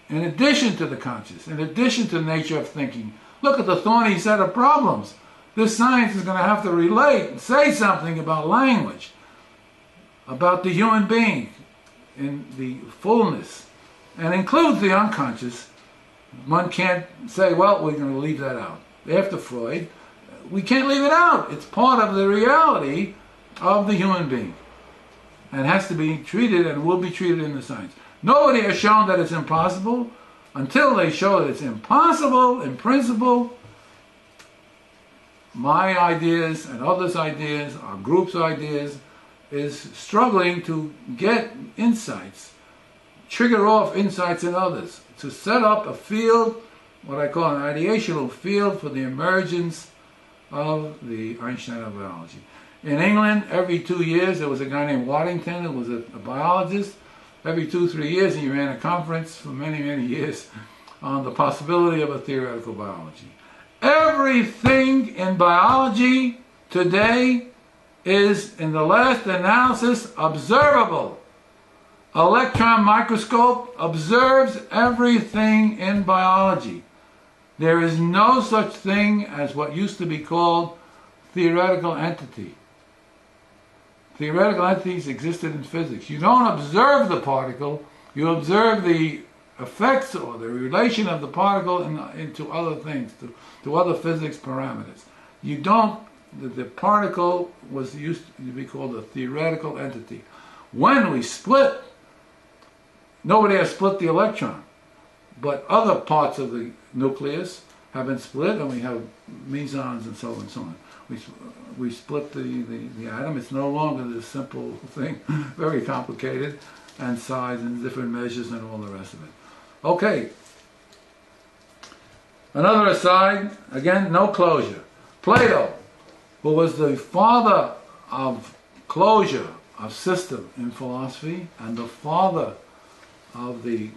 [SPEAKER 1] In addition to the conscious, in addition to the nature of thinking. Look at the thorny set of problems. This science is going to have to relate and say something about language, about the human being in the fullness, and includes the unconscious. One can't say, well, we're going to leave that out. After Freud, we can't leave it out. It's part of the reality of the human being, and has to be treated and will be treated in the science. Nobody has shown that it's impossible. Until they show that it's impossible in principle, my ideas and others' ideas, our group's ideas, is struggling to get insights, trigger off insights in others, to set up a field, what I call an ideational field for the emergence of the Einstein of biology. In England, every 2 years, there was a guy named Waddington who was a biologist. Every 2-3 years, he ran a conference for many, many years on the possibility of a theoretical biology. Everything in biology today is, in the last analysis, observable. Electron microscope observes everything in biology. There is no such thing as what used to be called theoretical entity. Theoretical entities existed in physics. You don't observe the particle, you observe the effects or the relation of the particle into other things, to other physics parameters. You don't, the particle was used to be called a theoretical entity. When we split, nobody has split the electron, but other parts of the nucleus have been split, and we have mesons and so on and so on. We split the atom. It's no longer this simple thing, very complicated, and size and different measures and all the rest of it. Okay. Another aside, again, no closure. Plato. who was the father of closure, of system in philosophy, and the father of the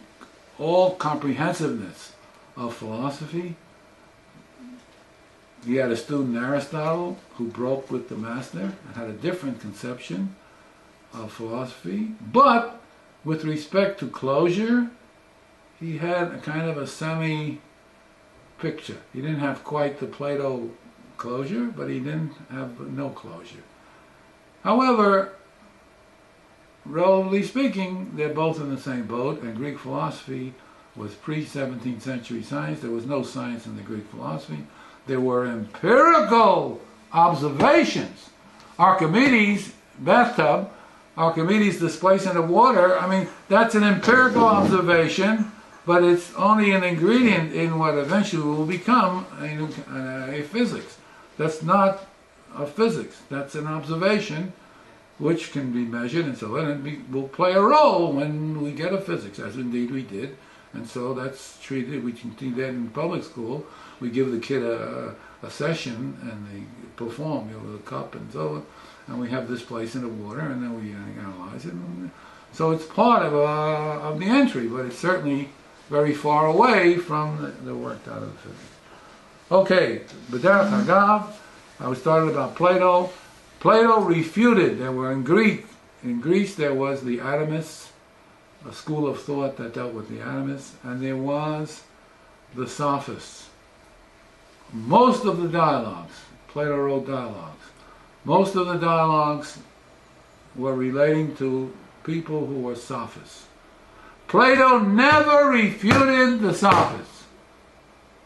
[SPEAKER 1] all-comprehensiveness of philosophy. He had a student, Aristotle, who broke with the master and had a different conception of philosophy. But with respect to closure, he had a kind of a semi-picture. He didn't have quite the Plato closure, but he didn't have no closure. However, relatively speaking, they're both in the same boat, and Greek philosophy was pre-17th century science. There was no science in the Greek philosophy. There were empirical observations. Archimedes' bathtub, Archimedes' displacement of water, I mean, that's an empirical observation, but it's only an ingredient in what eventually will become a physics. That's not a physics. That's an observation which can be measured and so on, and will play a role when we get a physics, as indeed we did. And so that's treated, we can do that in public school. We give the kid a session and they perform with a cup and so on, and we have this place in the water, and then we analyze it. So it's part of the entry, but it's certainly very far away from the worked out of the physics. Okay, B'derech Hagav, I was started about Plato. Plato refuted, there were in Greece there was the atomists, a school of thought that dealt with the atomists, and there was the sophists. Most of the dialogues, Plato wrote dialogues, most of the dialogues were relating to people who were sophists. Plato never refuted the sophists.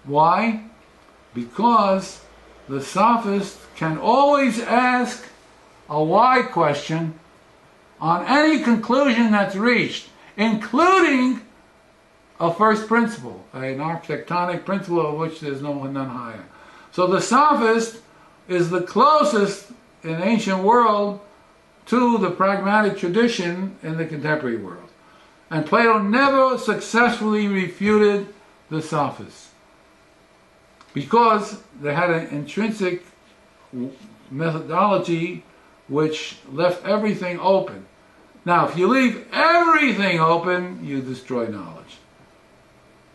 [SPEAKER 1] Why? Because the sophist can always ask a why question on any conclusion that's reached, including a first principle, an architectonic principle of which there's none higher. So the sophist is the closest in ancient world to the pragmatic tradition in the contemporary world. And Plato never successfully refuted the sophists, because they had an intrinsic methodology which left everything open. Now, if you leave everything open, you destroy knowledge.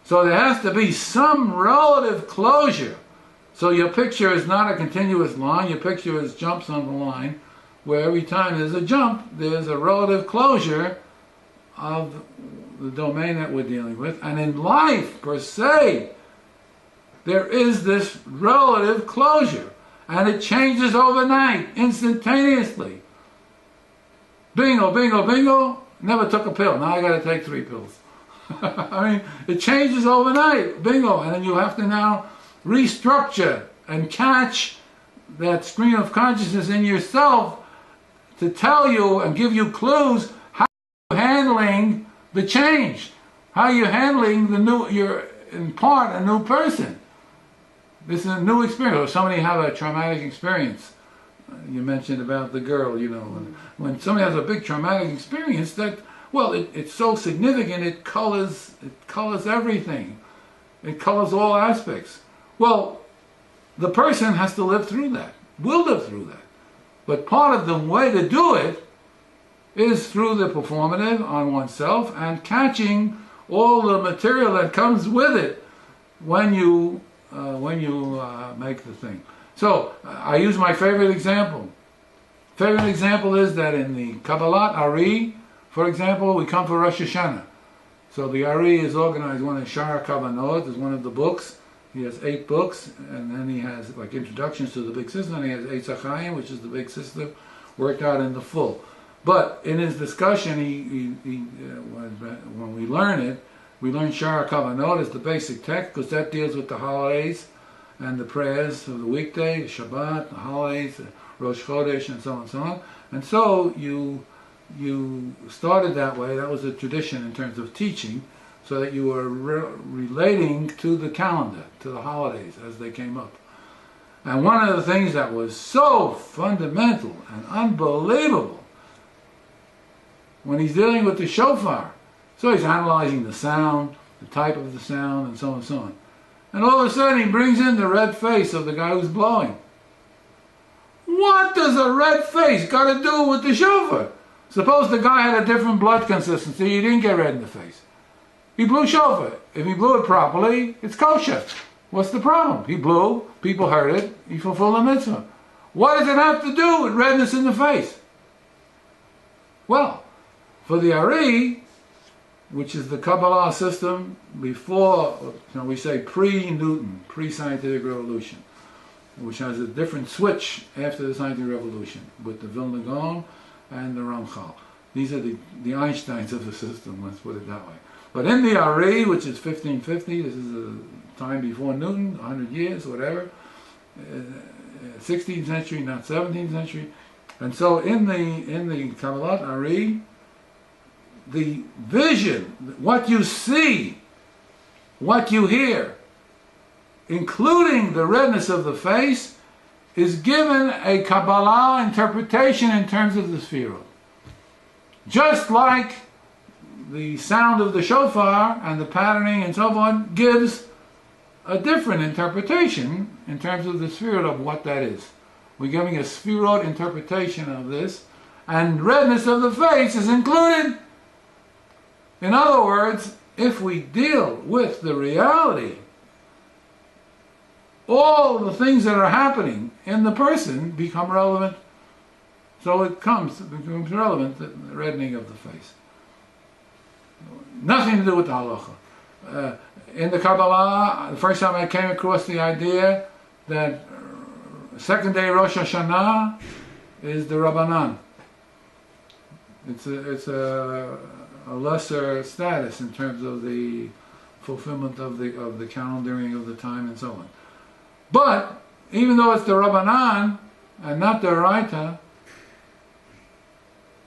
[SPEAKER 1] So there has to be some relative closure. So your picture is not a continuous line, your picture is jumps on the line, where every time there's a jump, there's a relative closure of the domain that we're dealing with. And in life, per se, there is this relative closure, and it changes overnight, instantaneously. Bingo, bingo, bingo, never took a pill, now I got to take 3 pills. I mean, it changes overnight, bingo, and then you have to now restructure and catch that stream of consciousness in yourself to tell you and give you clues how you're handling the change, how you're handling the new, you're in part a new person. This is a new experience. Or somebody have a traumatic experience. You mentioned about the girl, you know, when somebody has a big traumatic experience, that, well, it's so significant, it colors everything. It colors all aspects. Well, the person has to live through that, will live through that. But part of the way to do it is through the performative on oneself and catching all the material that comes with it when you make the thing. So I use my favorite example. Favorite example is that in the Kabbalat Ari, for example, we come for Rosh Hashanah. So the Ari is organized, one of Shara Kavanot is one of the books. He has 8 books, and then he has like introductions to the big system, and he has 8 hachaim, which is the big system, worked out in the full. But in his discussion, when we learn it, we learn Shara Kavanot as the basic text, because that deals with the holidays and the prayers of the weekday, the Shabbat, the holidays, the Rosh Chodesh, and so on and so on. And so you started that way. That was a tradition in terms of teaching, so that you were relating to the calendar, to the holidays as they came up. And one of the things that was so fundamental and unbelievable, when he's dealing with the shofar, so he's analyzing the sound, the type of the sound, and so on and so on. And all of a sudden he brings in the red face of the guy who's blowing. what does a red face got to do with the shofar? Suppose the guy had a different blood consistency, he didn't get red in the face. He blew shofar. If he blew it properly, it's kosher. What's the problem? He blew, people heard it, he fulfilled the mitzvah. What does it have to do with redness in the face? Well, for the Ari, which is the Kabbalah system before, we say pre-Newton, pre-scientific revolution, which has a different switch after the scientific revolution with the Vilna Gaon and the Ramchal. These are the Einsteins of the system, let's put it that way. But in the Ari, which is 1550, this is a time before Newton, 100 years, whatever, 16th century, not 17th century. And so in the Kabbalah Ari, the vision, what you see, what you hear, including the redness of the face, is given a Kabbalah interpretation in terms of the Sefirot. Just like the sound of the shofar and the patterning and so on gives a different interpretation in terms of the Sefirot of what that is. We're giving a Sefirot interpretation of this, and redness of the face is included. In other words, if we deal with the reality, all the things that are happening in the person become relevant. So it becomes relevant, the reddening of the face. Nothing to do with the halacha. In the Kabbalah, the first time I came across the idea that second day Rosh Hashanah is the Rabbanan. It's a lesser status in terms of the fulfillment of the calendaring of the time and so on. But even though it's the Rabbanan and not the Raita,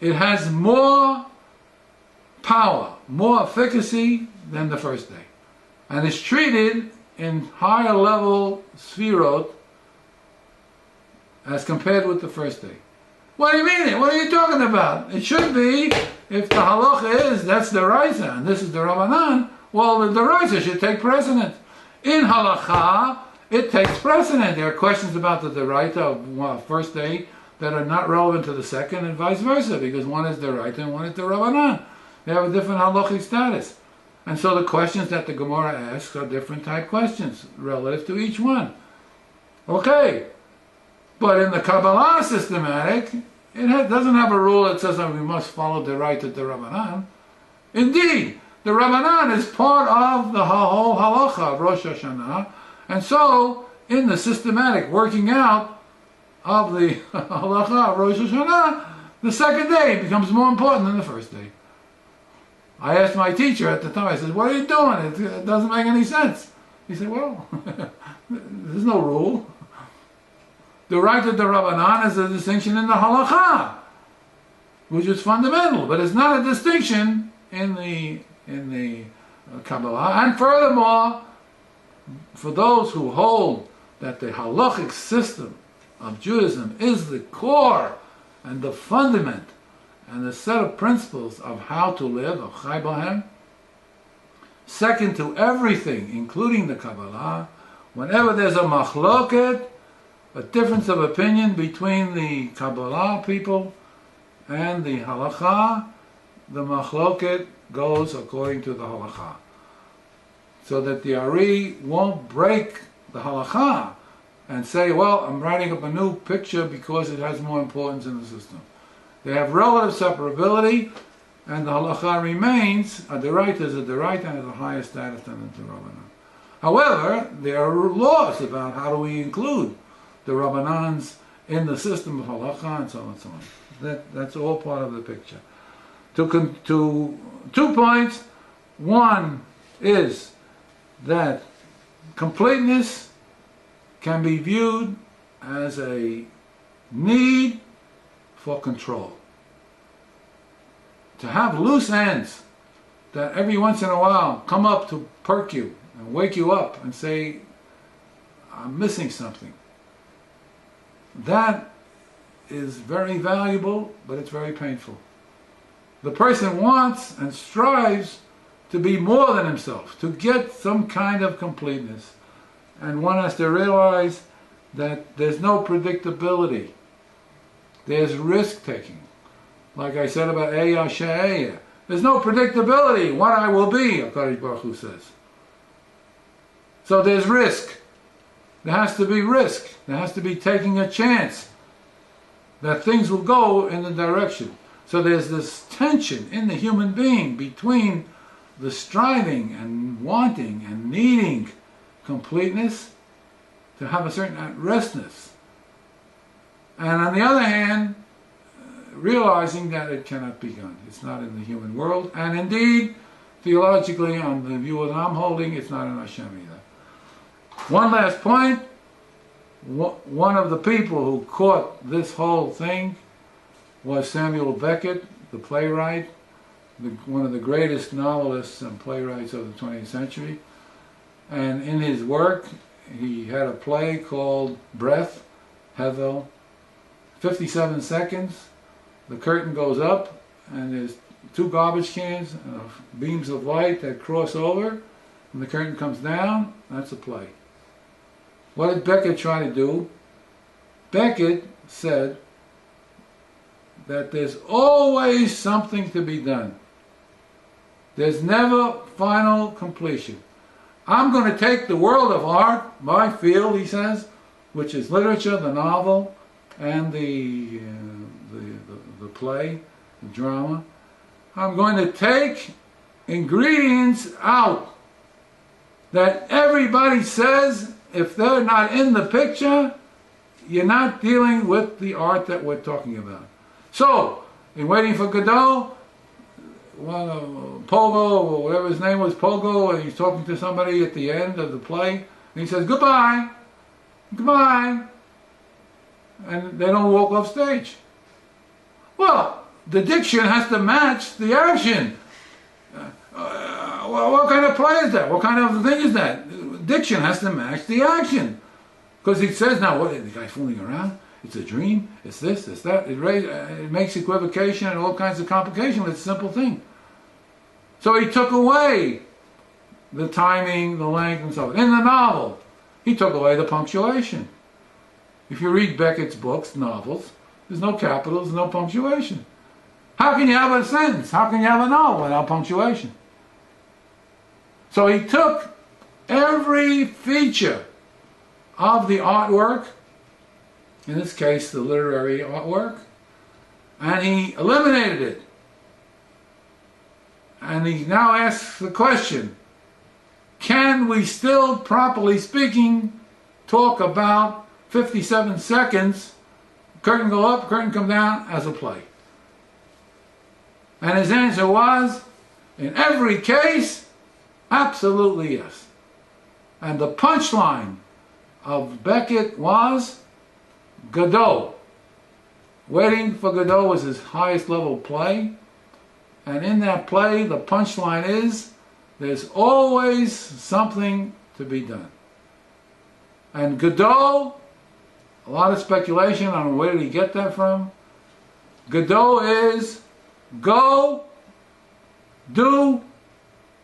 [SPEAKER 1] it has more power, more efficacy than the first day. And it's treated in higher level sefirot as compared with the first day. What do you mean? What are you talking about? It should be, if the halacha is, that's the Raisa, and this is the Rabbanan, well, the Raisa should take precedence. In halacha, it takes precedent. There are questions about the Deraita of first day that are not relevant to the second, and vice versa, because one is Deraita and one is the Rabbanan. They have a different halachic status. And so the questions that the Gemara asks are different type questions relative to each one. Okay, but in the Kabbalah systematic, it doesn't have a rule that says that we must follow the right of the Rabbanan. Indeed, the Rabbanan is part of the whole halacha of Rosh Hashanah, and so in the systematic working out of the halacha of Rosh Hashanah, the second day becomes more important than the first day. I asked my teacher at the time, I said, what are you doing? It doesn't make any sense. He said, well, there's no rule. The right of the Rabbanan is a distinction in the halakha, which is fundamental, but it's not a distinction in the Kabbalah. And furthermore, for those who hold that the halachic system of Judaism is the core and the fundament and the set of principles of how to live, of chai b'hem, second to everything, including the Kabbalah, whenever there's a machloket, a difference of opinion between the Kabbalah people and the halakha, the machloket goes according to the halakha. So that the Ari won't break the halakha and say, well, I'm writing up a new picture because it has more importance in the system. They have relative separability, and the halakha remains a deraita is a deraita and has a higher status than the Rabbanan. However, there are laws about how do we include the Rabbanans in the system of halakha and so on and so on. That's all part of the picture. To 2 points. One is that completeness can be viewed as a need for control. To have loose ends that every once in a while come up to perk you and wake you up and say, I'm missing something. That is very valuable, but it's very painful. The person wants and strives to be more than himself, to get some kind of completeness. And one has to realize that there's no predictability There's risk-taking. Like I said about Eya She'eya. There's no predictability what I will be, HaKadosh Baruch Hu says. So there's risk. There has to be risk. There has to be taking a chance that things will go in the direction. So there's this tension in the human being between the striving and wanting and needing completeness to have a certain at-restness. And on the other hand, realizing that it cannot be done. It's not in the human world. And indeed, theologically, on the view that I'm holding, it's not in Hashem either. One last point. One of the people who caught this whole thing was Samuel Beckett, the playwright, one of the greatest novelists and playwrights of the 20th century. And in his work, he had a play called Breath, Hevel, 57 seconds. The curtain goes up, and there's two garbage cans, beams of light that cross over, and the curtain comes down. That's a play. What did Beckett try to do? Beckett said that there's always something to be done. There's never final completion. I'm going to take the world of art, my field, he says, which is literature, the novel, and the play, the drama. I'm going to take ingredients out that everybody says if they're not in the picture, you're not dealing with the art that we're talking about. So, in Waiting for Godot, Pogo, or whatever his name was, Pogo, and he's talking to somebody at the end of the play, and he says, goodbye, goodbye, and they don't walk off stage. Well, the diction has to match the action. Well, what kind of play is that? What kind of thing is that? Diction has to match the action. Because he says, now, what, the guy's fooling around? It's a dream, it's this, it's that. It makes equivocation and all kinds of complications. It's a simple thing. So he took away the timing, the length, and so on. In the novel, he took away the punctuation. If you read Beckett's books, novels, there's no capitals, no punctuation. How can you have a sentence? How can you have a novel without punctuation? So he took every feature of the artwork, in this case the literary artwork, and he eliminated it. And he now asks the question, can we still, properly speaking, talk about 57 seconds, curtain go up, curtain come down, as a play? And his answer was, in every case, absolutely yes. And the punchline of Beckett was Godot. Waiting for Godot was his highest level play. And in that play, the punchline is, there's always something to be done. And Godot, a lot of speculation on where did he get that from. Godot is, go, do,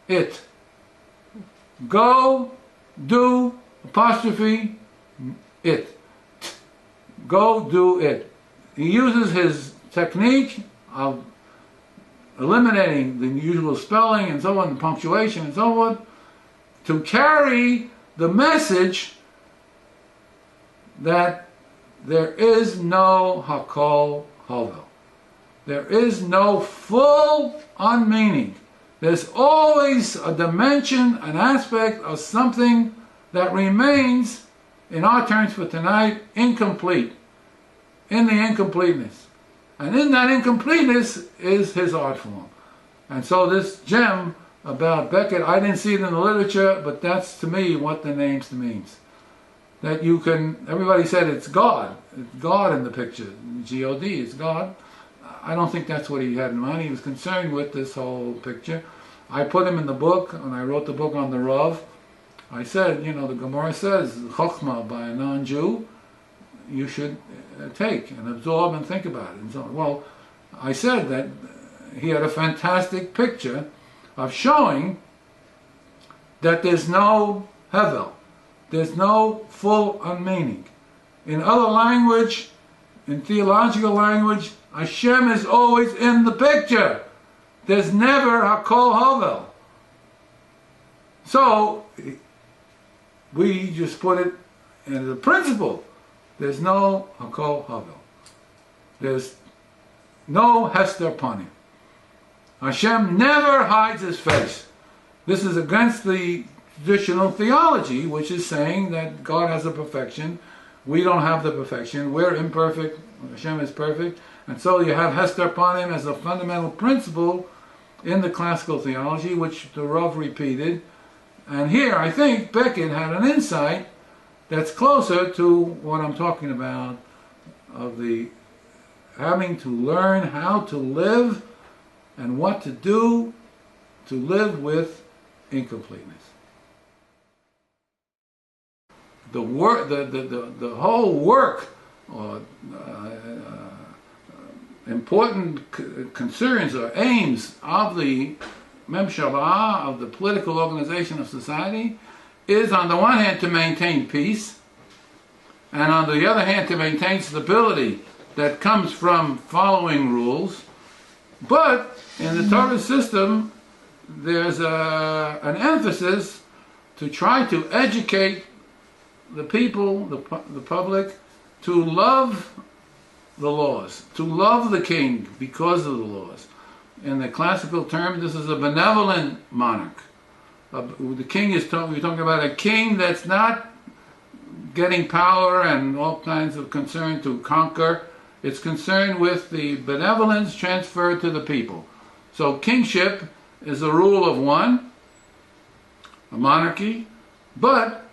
[SPEAKER 1] it. Go, do, apostrophe, it. Go, do, it. He uses his technique of eliminating the usual spelling and so on, the punctuation and so on, to carry the message that there is no hakol hovel. There is no full unmeaning. There's always a dimension, an aspect of something that remains, in our terms for tonight, incomplete. In the incompleteness. And in that incompleteness is his art form. And so this gem about Beckett, I didn't see it in the literature, but that's to me what the name means. That you can, everybody said it's God. It's God in the picture. G-O-D, it's God. I don't think that's what he had in mind. He was concerned with this whole picture. I put him in the book, when I wrote the book on the Rav, I said, you know, the Gemara says, Chokhmah by a non-Jew, you should take and absorb and think about it. And so, well, I said that he had a fantastic picture of showing that there's no hevel, there's no full unmeaning. In other language, in theological language, Hashem is always in the picture. There's never hakol havel. So, we just put it in the principle. There's no hakol havel. There's no hester panim. Hashem never hides his face. This is against the traditional theology, which is saying that God has a perfection. We don't have the perfection. We're imperfect. Hashem is perfect. And so you have hester panim as a fundamental principle in the classical theology, which the Rav repeated. And here, I think, Beckett had an insight that's closer to what I'm talking about, of the having to learn how to live and what to do to live with incompleteness. The work, the whole work, or important concerns or aims of the Memshalah, of the political organization of society, is on the one hand to maintain peace, and on the other hand to maintain stability that comes from following rules. But in the Torah system, there's an emphasis to try to educate the people, the public, to love the laws, to love the king because of the laws. In the classical term, this is a benevolent monarch. The king is we're talking about a king that's not getting power and all kinds of concern to conquer. It's concerned with the benevolence transferred to the people. So kingship is a rule of one, a monarchy, but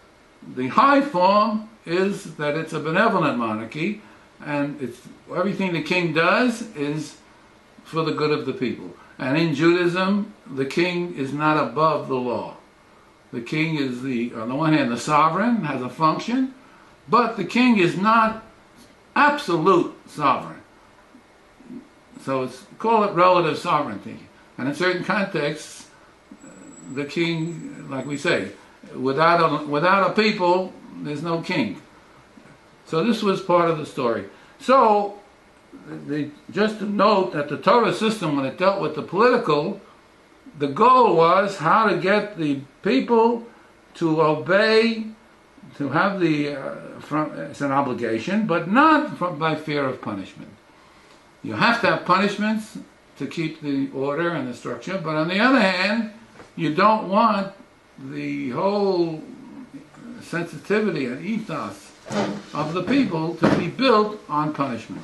[SPEAKER 1] the high form is that it's a benevolent monarchy, and it's everything the king does is for the good of the people. And in Judaism, the king is not above the law. The king is on the one hand, the sovereign, has a function, but the king is not absolute sovereign. So call it relative sovereignty. And in certain contexts, the king, like we say, without a people, there's no king. So this was part of the story. So, just to note that the Torah system, when it dealt with the political, the goal was how to get the people to obey, to have it's an obligation, but not by fear of punishment. You have to have punishments to keep the order and the structure, but on the other hand, you don't want the whole sensitivity and ethos of the people to be built on punishment.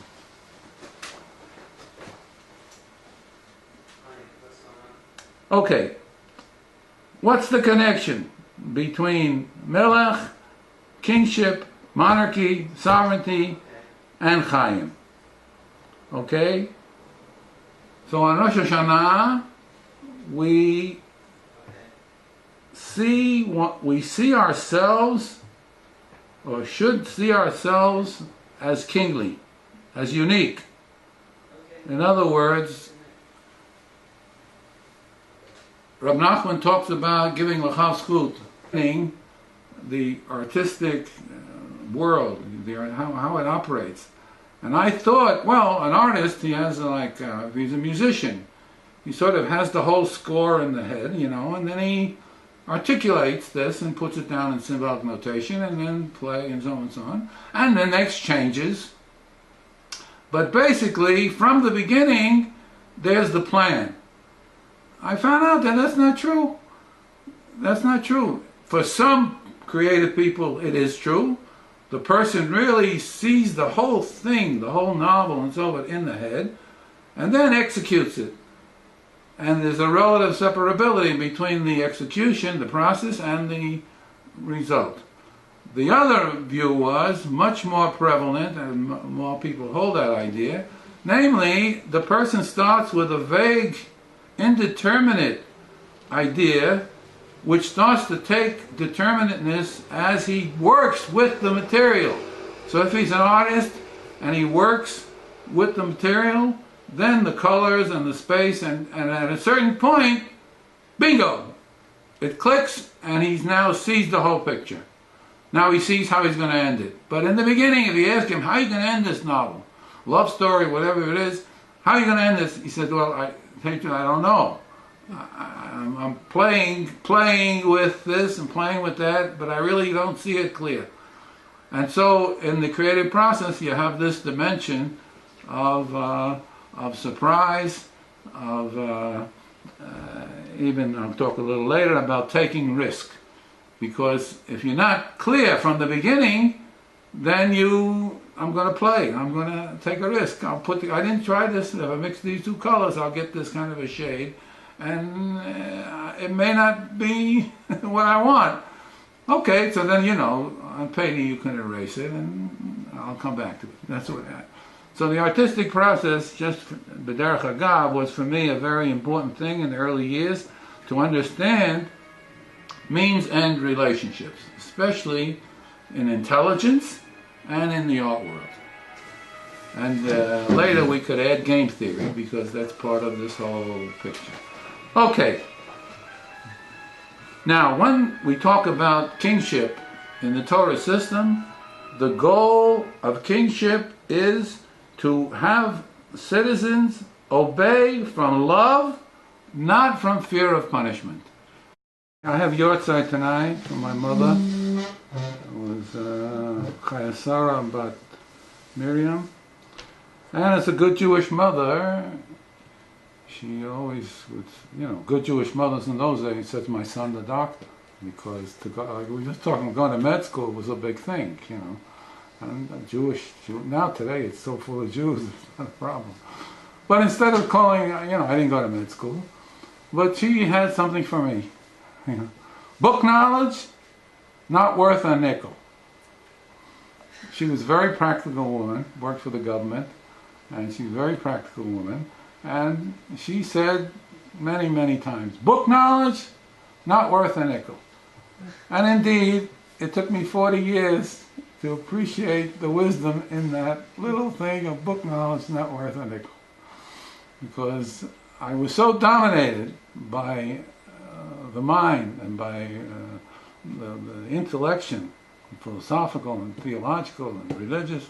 [SPEAKER 1] Okay, what's the connection between melech, kingship, monarchy, sovereignty, and hachaim? Okay, so on Rosh Hashanah, we see ourselves, or should see ourselves, as kingly, as unique. In other words, Rab Nachman talks about giving l'chav zchut, the artistic world, how it operates. And I thought, well, an artist, he has if he's a musician, he sort of has the whole score in the head, and then he articulates this and puts it down in symbolic notation, and then play, and so on and so on. And the next changes. But basically, from the beginning, there's the plan. I found out that that's not true. That's not true. For some creative people, it is true. The person really sees the whole thing, the whole novel and so on in the head, and then executes it. And there's a relative separability between the execution, the process, and the result. The other view was much more prevalent, and more people hold that idea, namely, the person starts with a vague, indeterminate idea, which starts to take determinateness as he works with the material. So if he's an artist and he works with the material, then the colors and the space, and at a certain point, bingo, it clicks, and he now sees the whole picture. Now he sees how he's going to end it. But in the beginning, if you ask him, how are you going to end this novel? love story, whatever it is. How are you going to end this? He said, well, I don't know. I'm playing with this and playing with that, but I really don't see it clear. And so in the creative process, you have this dimension of surprise, of even, I'll talk a little later about taking risk. Because if you're not clear from the beginning, then I'm going to play. I'm going to take a risk. I didn't try this. If I mix these two colors, I'll get this kind of a shade. And it may not be what I want. Okay, so then, on painting you can erase it, and I'll come back to it. That's what happened. So the artistic process, just b'derech agav, was for me a very important thing in the early years to understand means-end relationships, especially in intelligence and in the art world. And later we could add game theory, because that's part of this whole picture. Okay. Now, when we talk about kingship in the Torah system, the goal of kingship is to have citizens obey from love, not from fear of punishment. I have yortzeit tonight from my mother. It was Sarah but Miriam. And it's a good Jewish mother. She always would, good Jewish mothers in those days said to my son, the doctor, because we were just talking, going to med school was a big thing, And now today it's so full of Jews, it's not a problem. But instead of calling, I didn't go to med school, but she had something for me. Book knowledge, not worth a nickel. She was a very practical woman, worked for the government, and she's a very practical woman. And she said many, many times, book knowledge, not worth a nickel. And indeed, it took me 40 years to appreciate the wisdom in that little thing of book knowledge, not worth a nickel. Because I was so dominated by the mind and by the intellection, philosophical and theological and religious,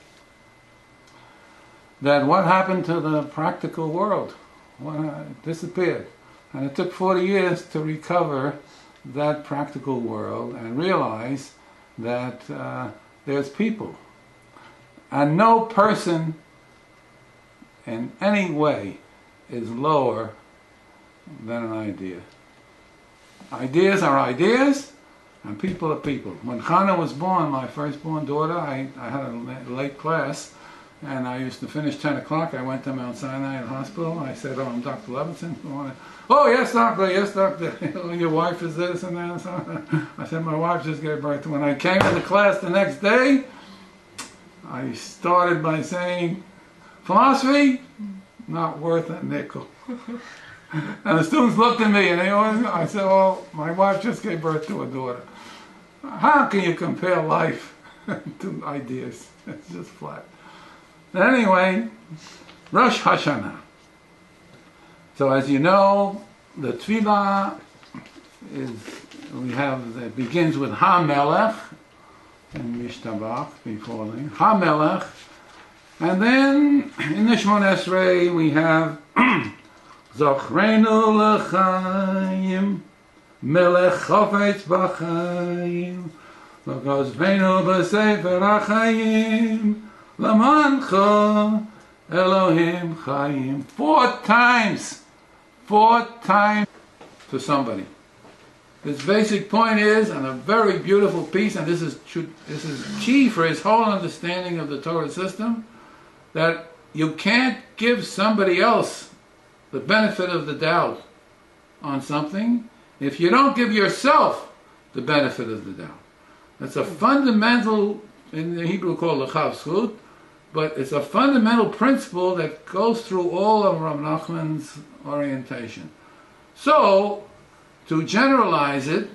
[SPEAKER 1] that what happened to the practical world? It disappeared. And it took 40 years to recover that practical world and realize that there's people. And no person in any way is lower than an idea. Ideas are ideas, and people are people. When Chana was born, my firstborn daughter, I had a late class, and I used to finish 10 o'clock. I went to Mount Sinai Hospital. I said, oh, I'm Dr. Levinson. Oh, yes, doctor, yes, doctor. Your wife is this and that. So I said, my wife just gave birth. When I came to the class the next day, I started by saying, philosophy, not worth a nickel. And the students looked at me, and I said, oh, my wife just gave birth to a daughter. How can you compare life to ideas? It's just flat. Anyway, Rosh Hashanah. So as you know, the tefillah begins with melech and mishtabach before the melech, and then in the Shmona Esrei we have Zochreinu l'chaim melech chofetz b'chaim v'kozveinu b'sefer hachaim Lamancha Elohim Chaim. 4 times to somebody. His basic point is, and a very beautiful piece, and this is key for his whole understanding of the Torah system, that you can't give somebody else the benefit of the doubt on something if you don't give yourself the benefit of the doubt. That's a fundamental, in the Hebrew called l'chav zchut, but it's a fundamental principle that goes through all of Rav Nachman's orientation. So, to generalize it,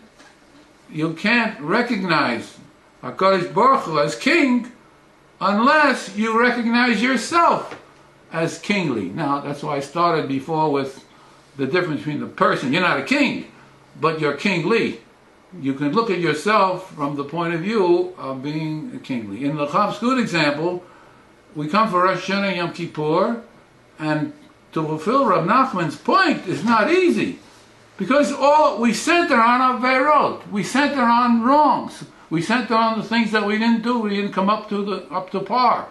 [SPEAKER 1] you can't recognize HaKadosh Baruch Hu as king unless you recognize yourself as kingly. Now, that's why I started before with the difference between the person. You're not a king, but you're kingly. You can look at yourself from the point of view of being kingly. In the Chav Zchut example, we come for Rosh Hashanah and Yom Kippur, and to fulfill Rav Nachman's point is not easy, because we center on Averot, we center on wrongs, we center on the things that we didn't do, we didn't come up to par,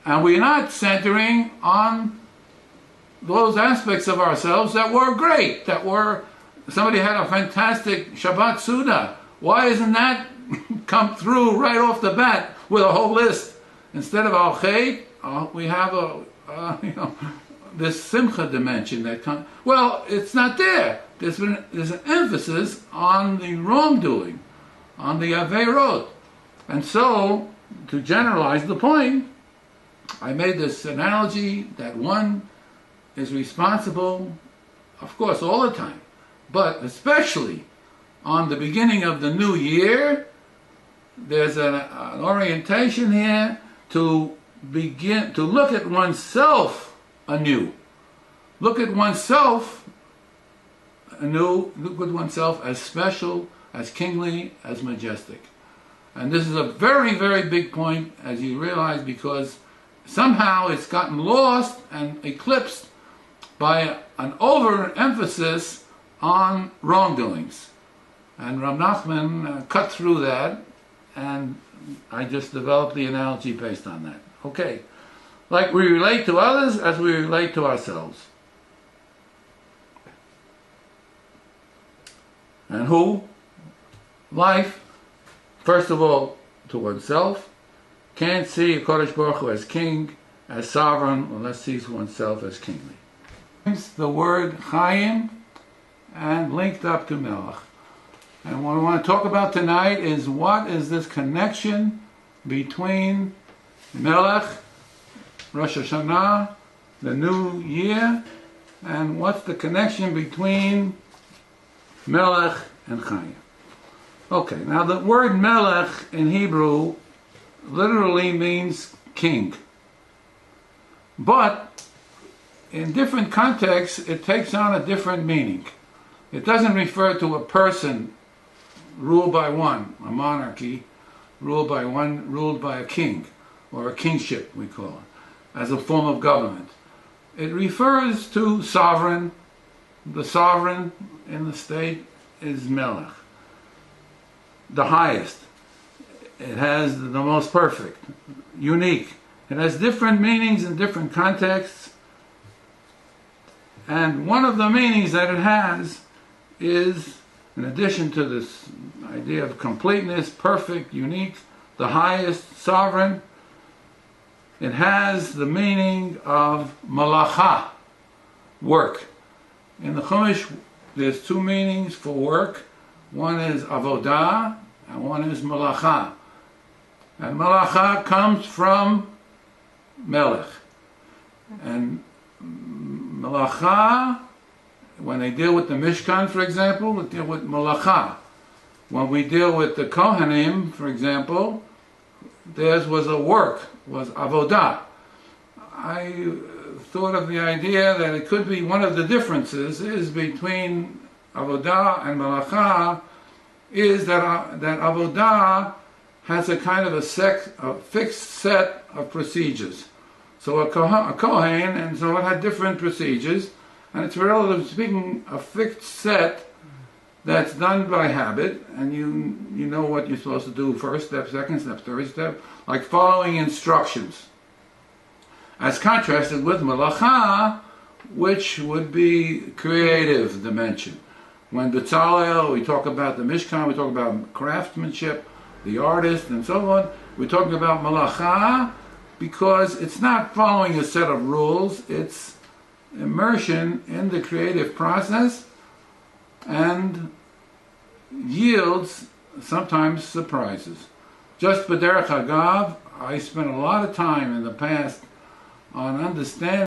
[SPEAKER 1] and we're not centering on those aspects of ourselves that were great, somebody had a fantastic Shabbat Suda. Why isn't that come through right off the bat with a whole list? Instead of al-chay, we have this simcha dimension that comes. Well, it's not there. There's an emphasis on the wrongdoing, on the averot. And so, to generalize the point, I made this analogy that one is responsible, of course, all the time, but especially on the beginning of the new year. There's an orientation here to begin to look at oneself anew. Look at oneself anew, look at oneself as special, as kingly, as majestic. And this is a very, very big point, as you realize, because somehow it's gotten lost and eclipsed by an overemphasis on wrongdoings. And Rav Nachman cut through that, and I just developed the analogy based on that. Okay, like we relate to others as we relate to ourselves. And who? Life, first of all, to oneself. Can't see a Kodesh Baruch Hu as king, as sovereign, unless sees oneself as kingly. The word hachaim and linked up to melech. And what I want to talk about tonight is what is this connection between melech, Rosh Hashanah, the new year, and what's the connection between melech and chaim. Okay, now the word melech in Hebrew literally means king. But in different contexts, it takes on a different meaning. It doesn't refer to a person ruled by one, a monarchy, ruled by a king, or a kingship, we call it, as a form of government. It refers to sovereign. The sovereign in the state is melech, the highest. It has the most perfect, unique. It has different meanings in different contexts. And one of the meanings that it has is, in addition to this idea of completeness, perfect, unique, the highest, sovereign, it has the meaning of malacha, work. In the Chumash, there's two meanings for work. One is avodah, and one is malacha. And malacha comes from melech. And malacha, when they deal with the Mishkan, for example, they deal with malacha. When we deal with the Kohanim, for example, theirs was a work, was avodah. I thought of the idea that it could be one of the differences is between avodah and malacha is that avodah has a kind of a fixed set of procedures. So a Kohen, and so it had different procedures, and it's relatively speaking a fixed set that's done by habit, and you know what you're supposed to do, first step, second step, third step, like following instructions. As contrasted with malacha, which would be creative dimension. When B'Tzalel, we talk about the Mishkan, we talk about craftsmanship, the artist, and so on. We're talking about malacha because it's not following a set of rules, it's immersion in the creative process and yields sometimes surprises. Just b'derech hagav, I spent a lot of time in the past on understanding